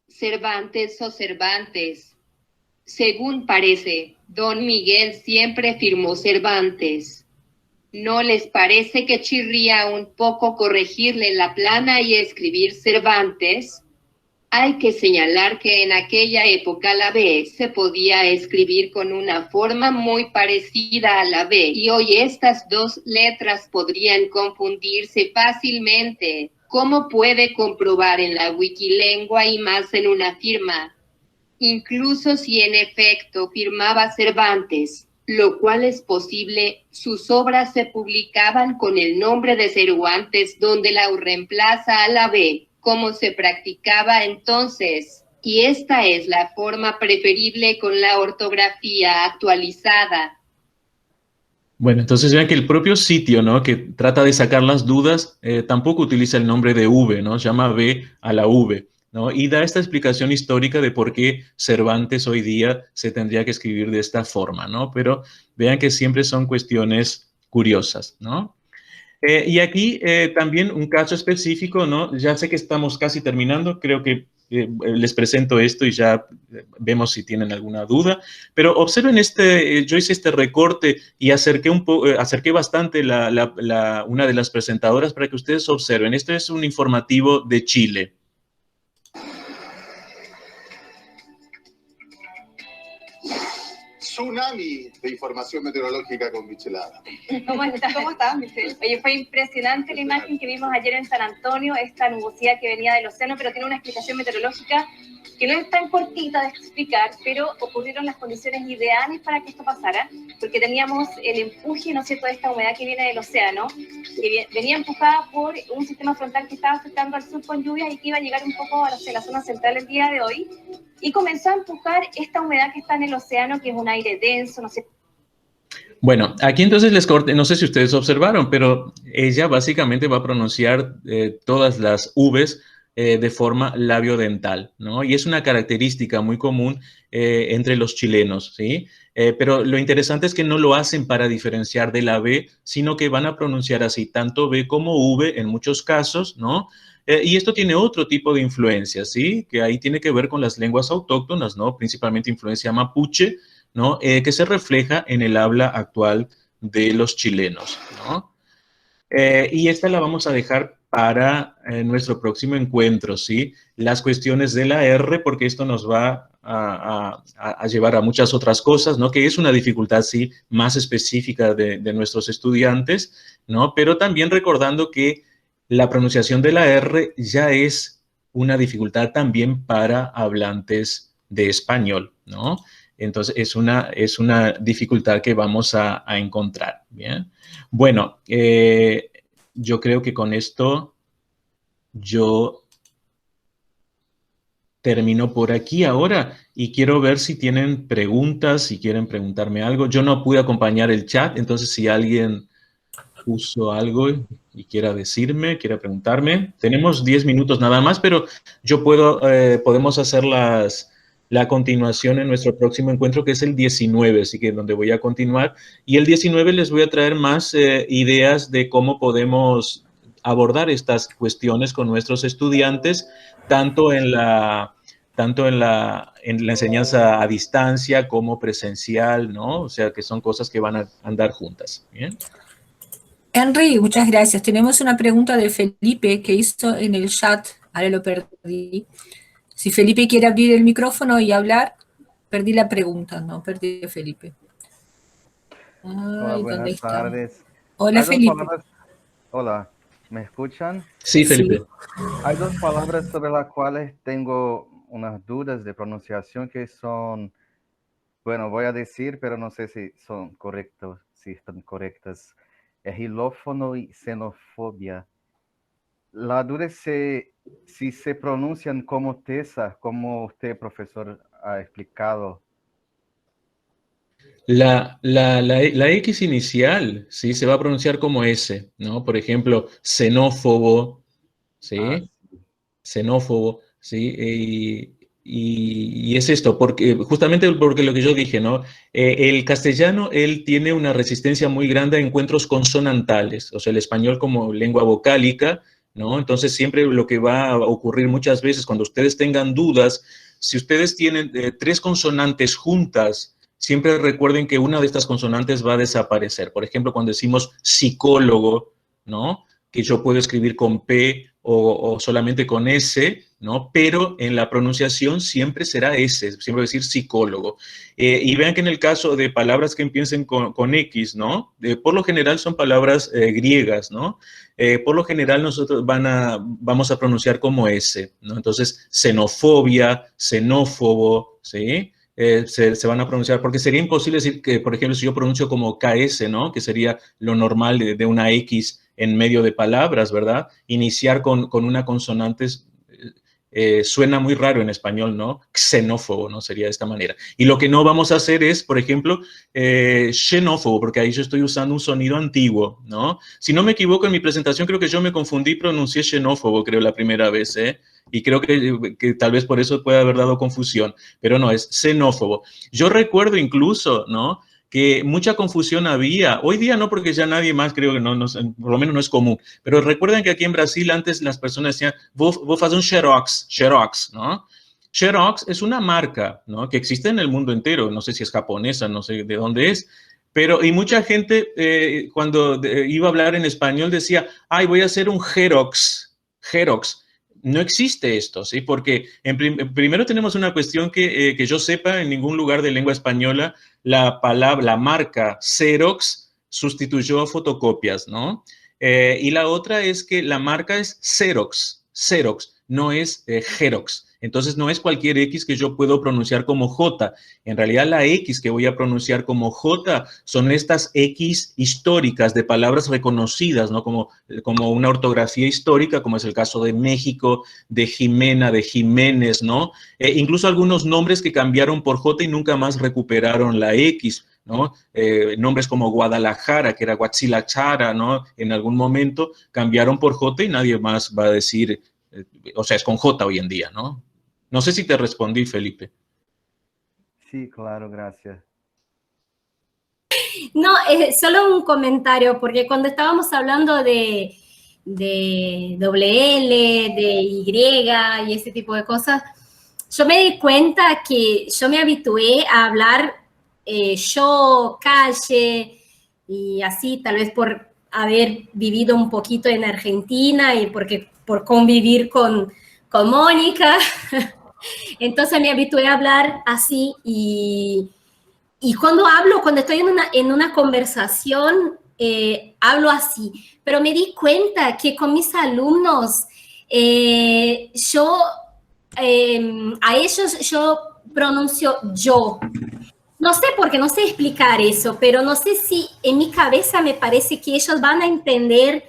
Cervantes o Cervantes. Según parece, don Miguel siempre firmó Cervantes. ¿No les parece que chirría un poco corregirle la plana y escribir Cervantes? Hay que señalar que en aquella época la B se podía escribir con una forma muy parecida a la B, y hoy estas dos letras podrían confundirse fácilmente, como puede comprobar en la Wikilengua y más en una firma. Incluso si en efecto firmaba Cervantes, lo cual es posible, sus obras se publicaban con el nombre de Cervantes, donde la U reemplaza a la B, como se practicaba entonces, y esta es la forma preferible con la ortografía actualizada. Bueno, entonces vean que el propio sitio, ¿no? Que trata de sacar las dudas, tampoco utiliza el nombre de V, ¿no? Llama B a la V, ¿no? Y da esta explicación histórica de por qué Cervantes hoy día se tendría que escribir de esta forma, ¿no? Pero vean que siempre son cuestiones curiosas, ¿no? Y aquí también un caso específico, ¿no? Ya sé que estamos casi terminando, creo que les presento esto y ya vemos si tienen alguna duda, pero observen yo hice este recorte y acerqué bastante una de las presentadoras para que ustedes observen. Esto es un informativo de Chile. Tsunami de información meteorológica con Michelada. ¿Cómo estás, Michelle? Oye, fue impresionante la imagen que vimos ayer en San Antonio, esta nubosidad que venía del océano, pero tiene una explicación meteorológica que no es tan cortita de explicar, pero ocurrieron las condiciones ideales para que esto pasara, porque teníamos el empuje, ¿no es cierto?, de esta humedad que viene del océano, que venía empujada por un sistema frontal que estaba afectando al sur con lluvias y que iba a llegar un poco hacia la zona central el día de hoy, y comenzó a empujar esta humedad que está en el océano, que es un aire denso, no sé. Bueno, aquí entonces les corté, no sé si ustedes observaron, pero ella básicamente va a pronunciar todas las Vs de forma labiodental, ¿no? Y es una característica muy común entre los chilenos, ¿sí? Pero lo interesante es que no lo hacen para diferenciar de la B, sino que van a pronunciar así, tanto B como V en muchos casos, ¿no? Y esto tiene otro tipo de influencia, ¿sí? Que ahí tiene que ver con las lenguas autóctonas, ¿no? Principalmente influencia mapuche, ¿no? Que se refleja en el habla actual de los chilenos, ¿no? Y esta la vamos a dejar para nuestro próximo encuentro, ¿sí? Las cuestiones de la R, porque esto nos va a llevar a muchas otras cosas, ¿no? Que es una dificultad, sí, más específica de nuestros estudiantes, ¿no? Pero también recordando que la pronunciación de la R ya es una dificultad también para hablantes de español, ¿no? Entonces, es una dificultad que vamos a encontrar, ¿bien? Bueno, yo creo que con esto yo termino por aquí ahora y quiero ver si tienen preguntas, si quieren preguntarme algo. Yo no pude acompañar el chat, entonces si alguien puso algo y quiera decirme, quiera preguntarme. Tenemos 10 minutos nada más, pero yo podemos hacer la continuación en nuestro próximo encuentro, que es el 19, así que donde voy a continuar. Y el 19 les voy a traer más ideas de cómo podemos abordar estas cuestiones con nuestros estudiantes, tanto en la enseñanza a distancia como presencial, ¿no? O sea, que son cosas que van a andar juntas, ¿bien? Henry, muchas gracias. Tenemos una pregunta de Felipe que hizo en el chat, ahora lo perdí. Si Felipe quiere abrir el micrófono y hablar, perdí la pregunta, no, perdí a Felipe. Ay, Hola, buenas tardes. Hola, Felipe. Hola, ¿me escuchan? Sí, Felipe. Sí. Hay dos palabras sobre las cuales tengo unas dudas de pronunciación que son, bueno, voy a decir, pero no sé si son correctos, si están correctas. Egilófono y xenofobia. La duda es si se pronuncian como tesa, como usted, profesor, ha explicado. La X inicial, ¿sí? Se va a pronunciar como S, ¿no? Por ejemplo, xenófobo, ¿sí? Xenófobo, ¿sí? Y es esto, justamente porque lo que yo dije, ¿no? El castellano, él tiene una resistencia muy grande a encuentros consonantales, o sea, el español como lengua vocálica, ¿no? Entonces, siempre lo que va a ocurrir muchas veces cuando ustedes tengan dudas, si ustedes tienen 3 consonantes juntas, siempre recuerden que una de estas consonantes va a desaparecer. Por ejemplo, cuando decimos psicólogo, ¿no? Que yo puedo escribir con P o solamente con S, ¿no? Pero en la pronunciación siempre será S, siempre voy a decir psicólogo. Y vean que en el caso de palabras que empiecen con X, ¿no? Por lo general son palabras griegas, ¿no? Por lo general nosotros vamos a pronunciar como S, ¿no? Entonces, xenofobia, xenófobo, ¿sí? Se van a pronunciar, porque sería imposible decir que, por ejemplo, si yo pronuncio como KS, ¿no? Que sería lo normal de una X en medio de palabras, ¿verdad? Iniciar con una consonante suena muy raro en español, ¿no? Xenófobo, ¿no? Sería de esta manera. Y lo que no vamos a hacer es, por ejemplo, xenófobo, porque ahí yo estoy usando un sonido antiguo, ¿no? Si no me equivoco, en mi presentación creo que yo me confundí, pronuncié xenófobo, creo, la primera vez, ¿eh? Y creo que tal vez por eso puede haber dado confusión, pero no, es xenófobo. Yo recuerdo incluso, ¿no? Que mucha confusión había. Hoy día no, porque ya nadie más, creo que no, por lo menos no es común. Pero recuerden que aquí en Brasil antes las personas decían, vos haces un Xerox, ¿no? Xerox es una marca, ¿no? Que existe en el mundo entero. No sé si es japonesa, no sé de dónde es. Pero, y mucha gente cuando iba a hablar en español decía, ay, voy a hacer un Xerox. No existe esto, ¿sí? Porque primero tenemos una cuestión que yo sepa, en ningún lugar de lengua española la marca Xerox sustituyó a fotocopias, ¿no? Y la otra es que la marca es Xerox, no es Xerox. Entonces no es cualquier X que yo puedo pronunciar como J. En realidad la X que voy a pronunciar como J son estas X históricas de palabras reconocidas, ¿no? Como una ortografía histórica, como es el caso de México, de Jimena, de Jiménez, ¿no? Incluso algunos nombres que cambiaron por J y nunca más recuperaron la X, ¿no? Nombres como Guadalajara, que era Huatzilachara, ¿no? En algún momento cambiaron por J y nadie más va a decir, o sea, es con J hoy en día, ¿no? No sé si te respondí, Felipe. Sí, claro, gracias. No, solo un comentario, porque cuando estábamos hablando de doble L, de Y y ese tipo de cosas, yo me di cuenta que yo me habitué a hablar yo, calle, y así, tal vez por haber vivido un poquito en Argentina y por convivir con Mónica. Entonces me habitué a hablar así y cuando estoy en una conversación, hablo así. Pero me di cuenta que con mis alumnos, a ellos yo pronuncio yo. No sé por qué, no sé explicar eso, pero no sé si en mi cabeza me parece que ellos van a entender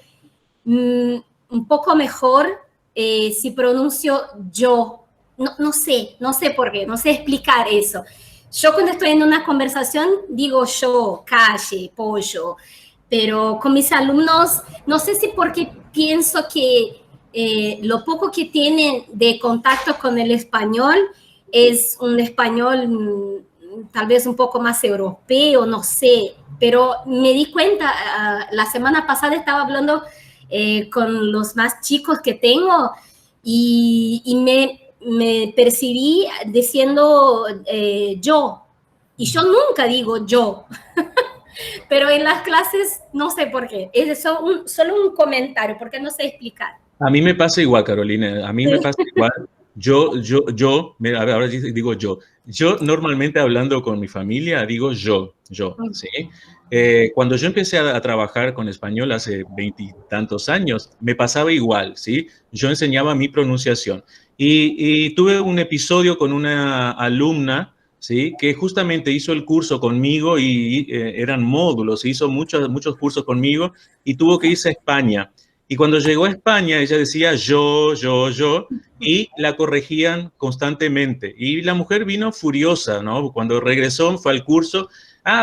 un poco mejor si pronuncio yo. No sé por qué, no sé explicar eso. Yo cuando estoy en una conversación digo yo, calle, pollo, pero con mis alumnos, no sé si porque pienso que lo poco que tienen de contacto con el español es un español tal vez un poco más europeo, no sé, pero me di cuenta, la semana pasada estaba hablando con los más chicos que tengo y me percibí diciendo yo, y yo nunca digo yo, pero en las clases no sé por qué, es solo un comentario, porque no sé explicar. A mí me pasa igual, Carolina, a mí me pasa igual. Ahora digo yo. Yo normalmente hablando con mi familia digo yo, ¿sí? Cuando yo empecé a trabajar con español hace 20 y tantos años, me pasaba igual, ¿sí? Yo enseñaba mi pronunciación y tuve un episodio con una alumna, ¿sí? Que justamente hizo el curso conmigo y eran módulos, hizo muchos cursos conmigo y tuvo que irse a España. Y cuando llegó a España, ella decía yo, y la corregían constantemente. Y la mujer vino furiosa, ¿no? Cuando regresó, fue al curso.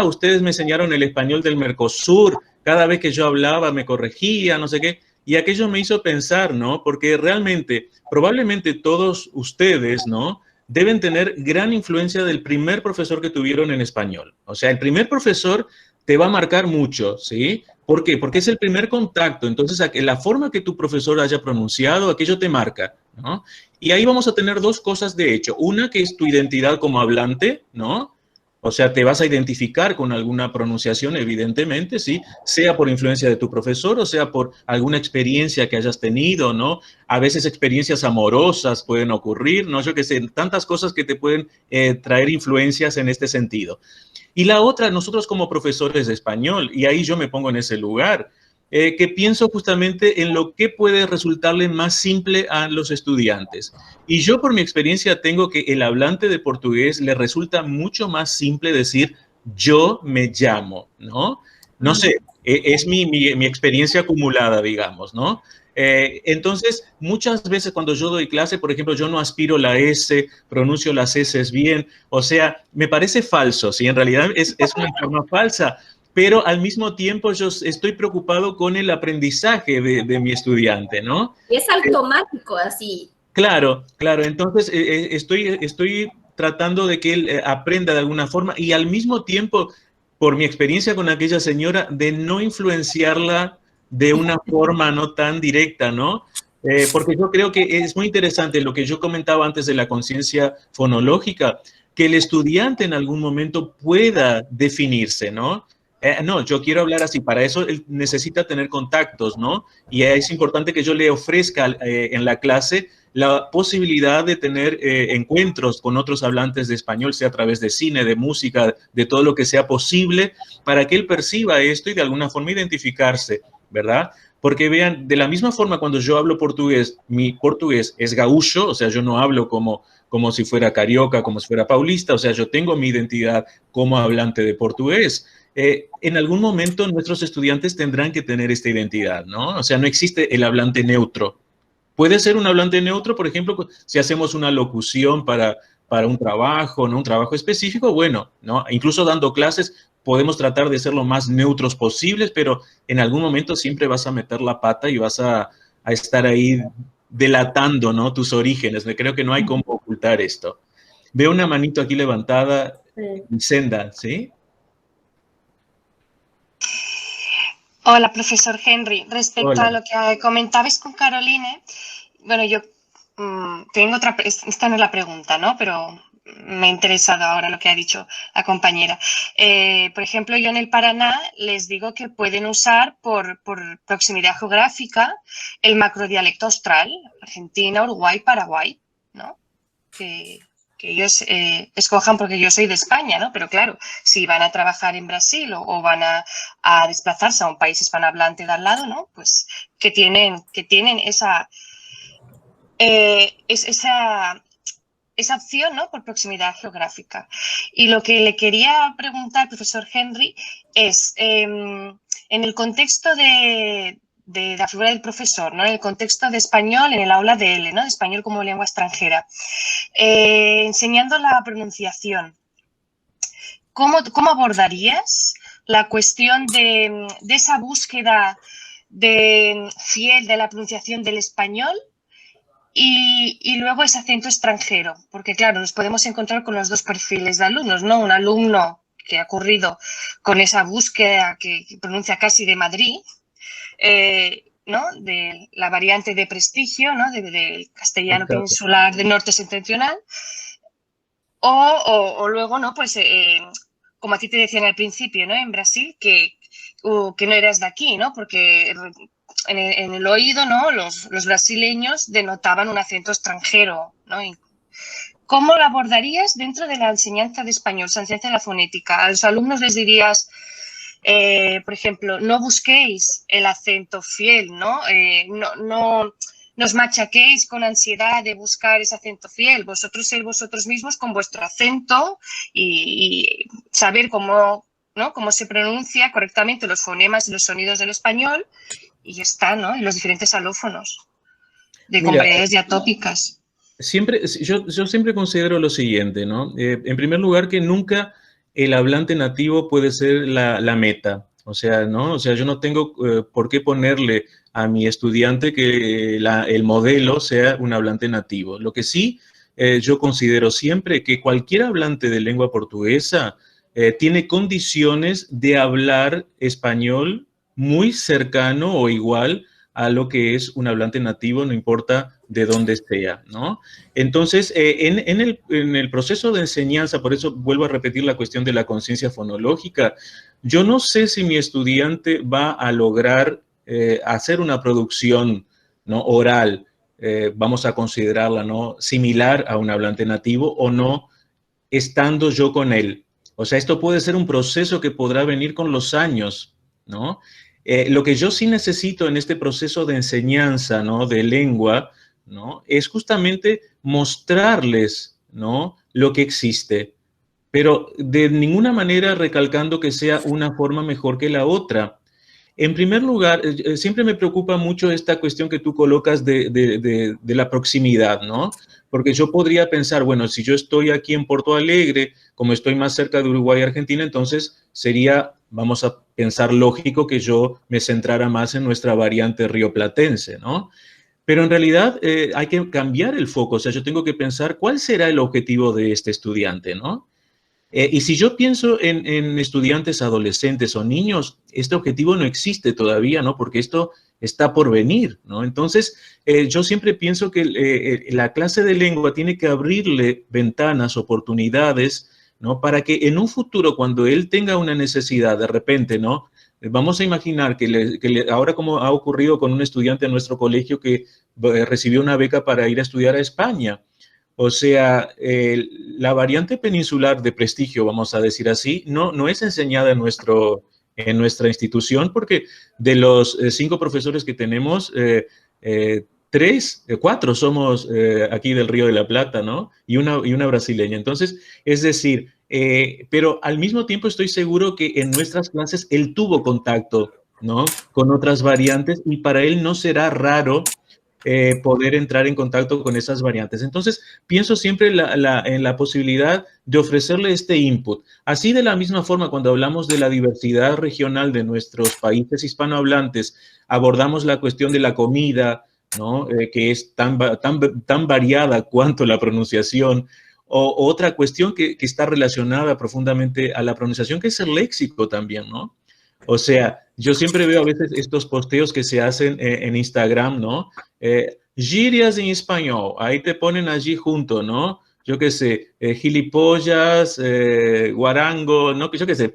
Ustedes me enseñaron el español del Mercosur. Cada vez que yo hablaba me corregía, no sé qué. Y aquello me hizo pensar, ¿no? Porque realmente, probablemente todos ustedes, ¿no? Deben tener gran influencia del primer profesor que tuvieron en español. O sea, el primer profesor te va a marcar mucho, ¿sí? ¿Por qué? Porque es el primer contacto. Entonces, la forma que tu profesor haya pronunciado, aquello te marca, ¿no? Y ahí vamos a tener dos cosas de hecho. Una que es tu identidad como hablante, ¿no? O sea, te vas a identificar con alguna pronunciación, evidentemente, ¿sí? Sea por influencia de tu profesor o sea por alguna experiencia que hayas tenido, ¿no? A veces experiencias amorosas pueden ocurrir, ¿no? Yo qué sé, tantas cosas que te pueden traer influencias en este sentido. Y la otra, nosotros como profesores de español, y ahí yo me pongo en ese lugar, que pienso justamente en lo que puede resultarle más simple a los estudiantes. Y yo por mi experiencia tengo que el hablante de portugués le resulta mucho más simple decir yo me llamo, ¿no? No sé, es mi experiencia acumulada, digamos, ¿no? Entonces, muchas veces cuando yo doy clase, por ejemplo, yo no aspiro la S, pronuncio las S bien, o sea, me parece falso, ¿sí? En realidad es una forma falsa, pero al mismo tiempo yo estoy preocupado con el aprendizaje de mi estudiante, ¿no? Es automático, así. Claro, entonces estoy tratando de que él aprenda de alguna forma y al mismo tiempo, por mi experiencia con aquella señora, de no influenciarla de una forma no tan directa, ¿no? Porque yo creo que es muy interesante lo que yo comentaba antes de la conciencia fonológica, que el estudiante en algún momento pueda definirse, ¿no? No, yo quiero hablar así, para eso él necesita tener contactos, ¿no? Y es importante que yo le ofrezca en la clase la posibilidad de tener encuentros con otros hablantes de español, sea a través de cine, de música, de todo lo que sea posible, para que él perciba esto y de alguna forma identificarse, ¿verdad? Porque vean, de la misma forma cuando yo hablo portugués, mi portugués es gaúcho, o sea, yo no hablo como si fuera carioca, como si fuera paulista, o sea, yo tengo mi identidad como hablante de portugués. En algún momento nuestros estudiantes tendrán que tener esta identidad, ¿no? O sea, no existe el hablante neutro. Puede ser un hablante neutro, por ejemplo, si hacemos una locución para un trabajo, ¿no? Un trabajo específico, bueno, ¿no? Incluso dando clases podemos tratar de ser lo más neutros posibles, pero en algún momento siempre vas a meter la pata y vas a estar ahí delatando, ¿no? Tus orígenes. Creo que no hay cómo ocultar esto. Veo una manito aquí levantada, Senda, ¿sí? Hola, profesor Henry. Respecto Hola. a lo que comentabais con Caroline, bueno, yo tengo otra, esta no es la pregunta, ¿no? Pero me ha interesado ahora lo que ha dicho la compañera. Por ejemplo, yo en el Paraná les digo que pueden usar por proximidad geográfica el macrodialecto austral, Argentina, Uruguay, Paraguay, ¿no? Que ellos escojan porque yo soy de España, ¿no? Pero claro, si van a trabajar en Brasil o van a desplazarse a un país hispanohablante de al lado, ¿no? Pues que tienen esa opción, ¿no? Por proximidad geográfica. Y lo que le quería preguntar, profesor Henry, es en el contexto de la figura del profesor, ¿no? En el contexto de español en el aula de L, ¿no? De español como lengua extranjera. Enseñando la pronunciación, ¿cómo abordarías la cuestión de esa búsqueda fiel de la pronunciación del español y luego ese acento extranjero? Porque claro, nos podemos encontrar con los dos perfiles de alumnos, ¿no? Un alumno que ha ocurrido con esa búsqueda que pronuncia casi de Madrid, ¿no? De la variante de prestigio, ¿no? Del castellano peninsular del norte septentrional, o luego, ¿no? Pues como a ti te decían al principio, ¿no? En Brasil, que no eras de aquí, ¿no? Porque en el oído, ¿no? Los brasileños denotaban un acento extranjero, ¿no? ¿Cómo lo abordarías dentro de la enseñanza de español, la enseñanza de la fonética? A los alumnos les dirías, por ejemplo, no busquéis el acento fiel, ¿no? No os machaquéis con ansiedad de buscar ese acento fiel. Vosotros ser vosotros mismos con vuestro acento y saber cómo, ¿no? Cómo se pronuncia correctamente los fonemas y los sonidos del español y ya está, ¿no? Y los diferentes alófonos de conversaciones diatópicas. Yo siempre considero lo siguiente, ¿no? En primer lugar, que nunca el hablante nativo puede ser la meta. O sea, ¿no? O sea, yo no tengo por qué ponerle a mi estudiante que el modelo sea un hablante nativo. Lo que sí, yo considero siempre que cualquier hablante de lengua portuguesa tiene condiciones de hablar español muy cercano o igual a lo que es un hablante nativo, no importa de dónde sea, ¿no? Entonces, en el proceso de enseñanza, por eso vuelvo a repetir la cuestión de la conciencia fonológica, yo no sé si mi estudiante va a lograr hacer una producción, ¿no? Oral, vamos a considerarla, ¿no? Similar a un hablante nativo o no, estando yo con él. O sea, esto puede ser un proceso que podrá venir con los años, ¿no? Lo que yo sí necesito en este proceso de enseñanza, ¿no? De lengua, ¿no? Es justamente mostrarles, ¿no? Lo que existe, pero de ninguna manera recalcando que sea una forma mejor que la otra. En primer lugar, siempre me preocupa mucho esta cuestión que tú colocas de la proximidad, ¿no? Porque yo podría pensar, bueno, si yo estoy aquí en Porto Alegre, como estoy más cerca de Uruguay y Argentina, entonces sería, vamos a pensar lógico que yo me centrara más en nuestra variante rioplatense, ¿no? Pero en realidad hay que cambiar el foco, o sea, yo tengo que pensar cuál será el objetivo de este estudiante, ¿no? Y si yo pienso en estudiantes adolescentes o niños, este objetivo no existe todavía, ¿no? Porque esto está por venir, ¿no? Entonces, yo siempre pienso que la clase de lengua tiene que abrirle ventanas, oportunidades, ¿no? Para que en un futuro, cuando él tenga una necesidad, de repente, ¿no? Vamos a imaginar ahora como ha ocurrido con un estudiante en nuestro colegio que recibió una beca para ir a estudiar a España. O sea, la variante peninsular de prestigio, vamos a decir así, no es enseñada en en nuestra institución, porque de los 5 profesores que tenemos, 4 somos aquí del Río de la Plata, ¿no? Y una brasileña. Entonces, es decir, pero al mismo tiempo estoy seguro que en nuestras clases él tuvo contacto, ¿no? Con otras variantes y para él no será raro poder entrar en contacto con esas variantes. Entonces, pienso siempre en la posibilidad de ofrecerle este input. Así, de la misma forma, cuando hablamos de la diversidad regional de nuestros países hispanohablantes, abordamos la cuestión de la comida, ¿no? Que es tan variada cuanto la pronunciación, o otra cuestión que está relacionada profundamente a la pronunciación, que es el léxico también, ¿no? O sea, yo siempre veo a veces estos posteos que se hacen en Instagram, ¿no? Gírias en español, ahí te ponen allí junto, ¿no? Yo qué sé, gilipollas, guarango, ¿no? Yo qué sé,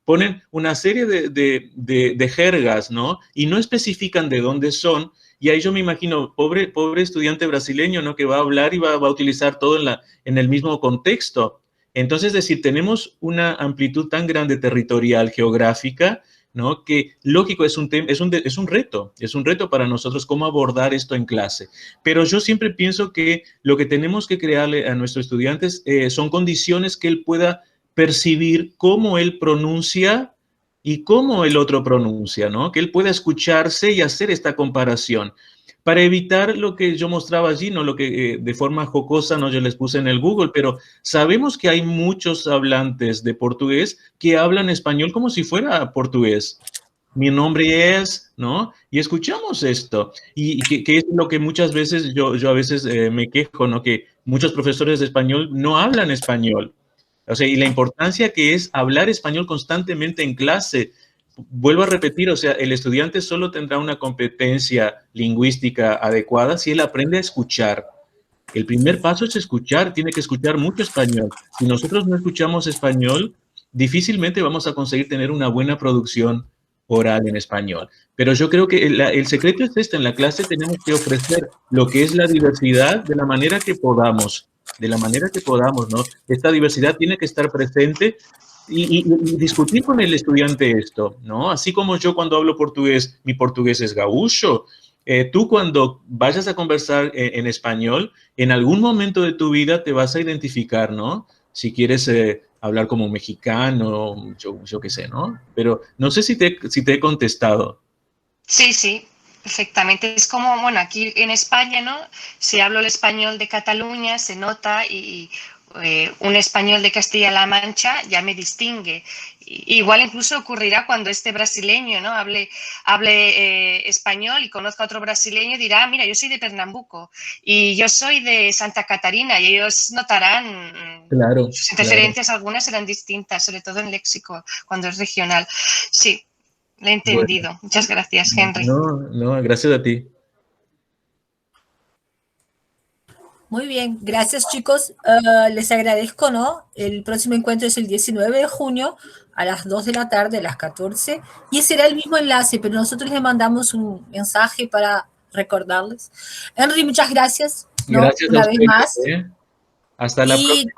ponen una serie de jergas, ¿no? Y no especifican de dónde son, y ahí yo me imagino, pobre estudiante brasileño, ¿no? Que va a hablar y va a utilizar todo en el mismo contexto. Entonces, es decir, tenemos una amplitud tan grande territorial, geográfica, ¿no? Que lógico, es un reto para nosotros cómo abordar esto en clase. Pero yo siempre pienso que lo que tenemos que crearle a nuestros estudiantes son condiciones que él pueda percibir cómo él pronuncia y cómo el otro pronuncia, ¿no? Que él pueda escucharse y hacer esta comparación. Para evitar lo que yo mostraba allí, ¿no? Lo que de forma jocosa, ¿no? Yo les puse en el Google, pero sabemos que hay muchos hablantes de portugués que hablan español como si fuera portugués. Mi nombre es, ¿no? Y escuchamos esto. Y que es lo que muchas veces yo a veces me quejo, ¿no? Que muchos profesores de español no hablan español. O sea, y la importancia que es hablar español constantemente en clase. Vuelvo a repetir, o sea, el estudiante solo tendrá una competencia lingüística adecuada si él aprende a escuchar. El primer paso es escuchar, tiene que escuchar mucho español. Si nosotros no escuchamos español, difícilmente vamos a conseguir tener una buena producción oral en español. Pero yo creo que el secreto es este: en la clase tenemos que ofrecer lo que es la diversidad de la manera que podamos, ¿no? Esta diversidad tiene que estar presente. Y discutir con el estudiante esto, ¿no? Así como yo cuando hablo portugués, mi portugués es gaúcho, tú cuando vayas a conversar en español, en algún momento de tu vida te vas a identificar, ¿no? Si quieres hablar como mexicano, yo qué sé, ¿no? Pero no sé si te he contestado. Sí, perfectamente. Es como, bueno, aquí en España, ¿no? Si hablo el español de Cataluña, se nota, y un español de Castilla-La Mancha ya me distingue. Igual incluso ocurrirá cuando este brasileño, ¿no? hable español y conozca a otro brasileño y dirá, mira, yo soy de Pernambuco y yo soy de Santa Catarina, y ellos notarán, claro, sus interferencias, algunas serán distintas, sobre todo en léxico, cuando es regional. Sí, lo he entendido. Bueno, muchas gracias, Henry. No, gracias a ti. Muy bien, gracias chicos. Les agradezco, ¿no? El próximo encuentro es el 19 de junio a las 2 de la tarde, a las 14, y será el mismo enlace, pero nosotros les mandamos un mensaje para recordarles. Henry, muchas gracias, ¿no? Gracias una a vez ustedes, más. Hasta la próxima.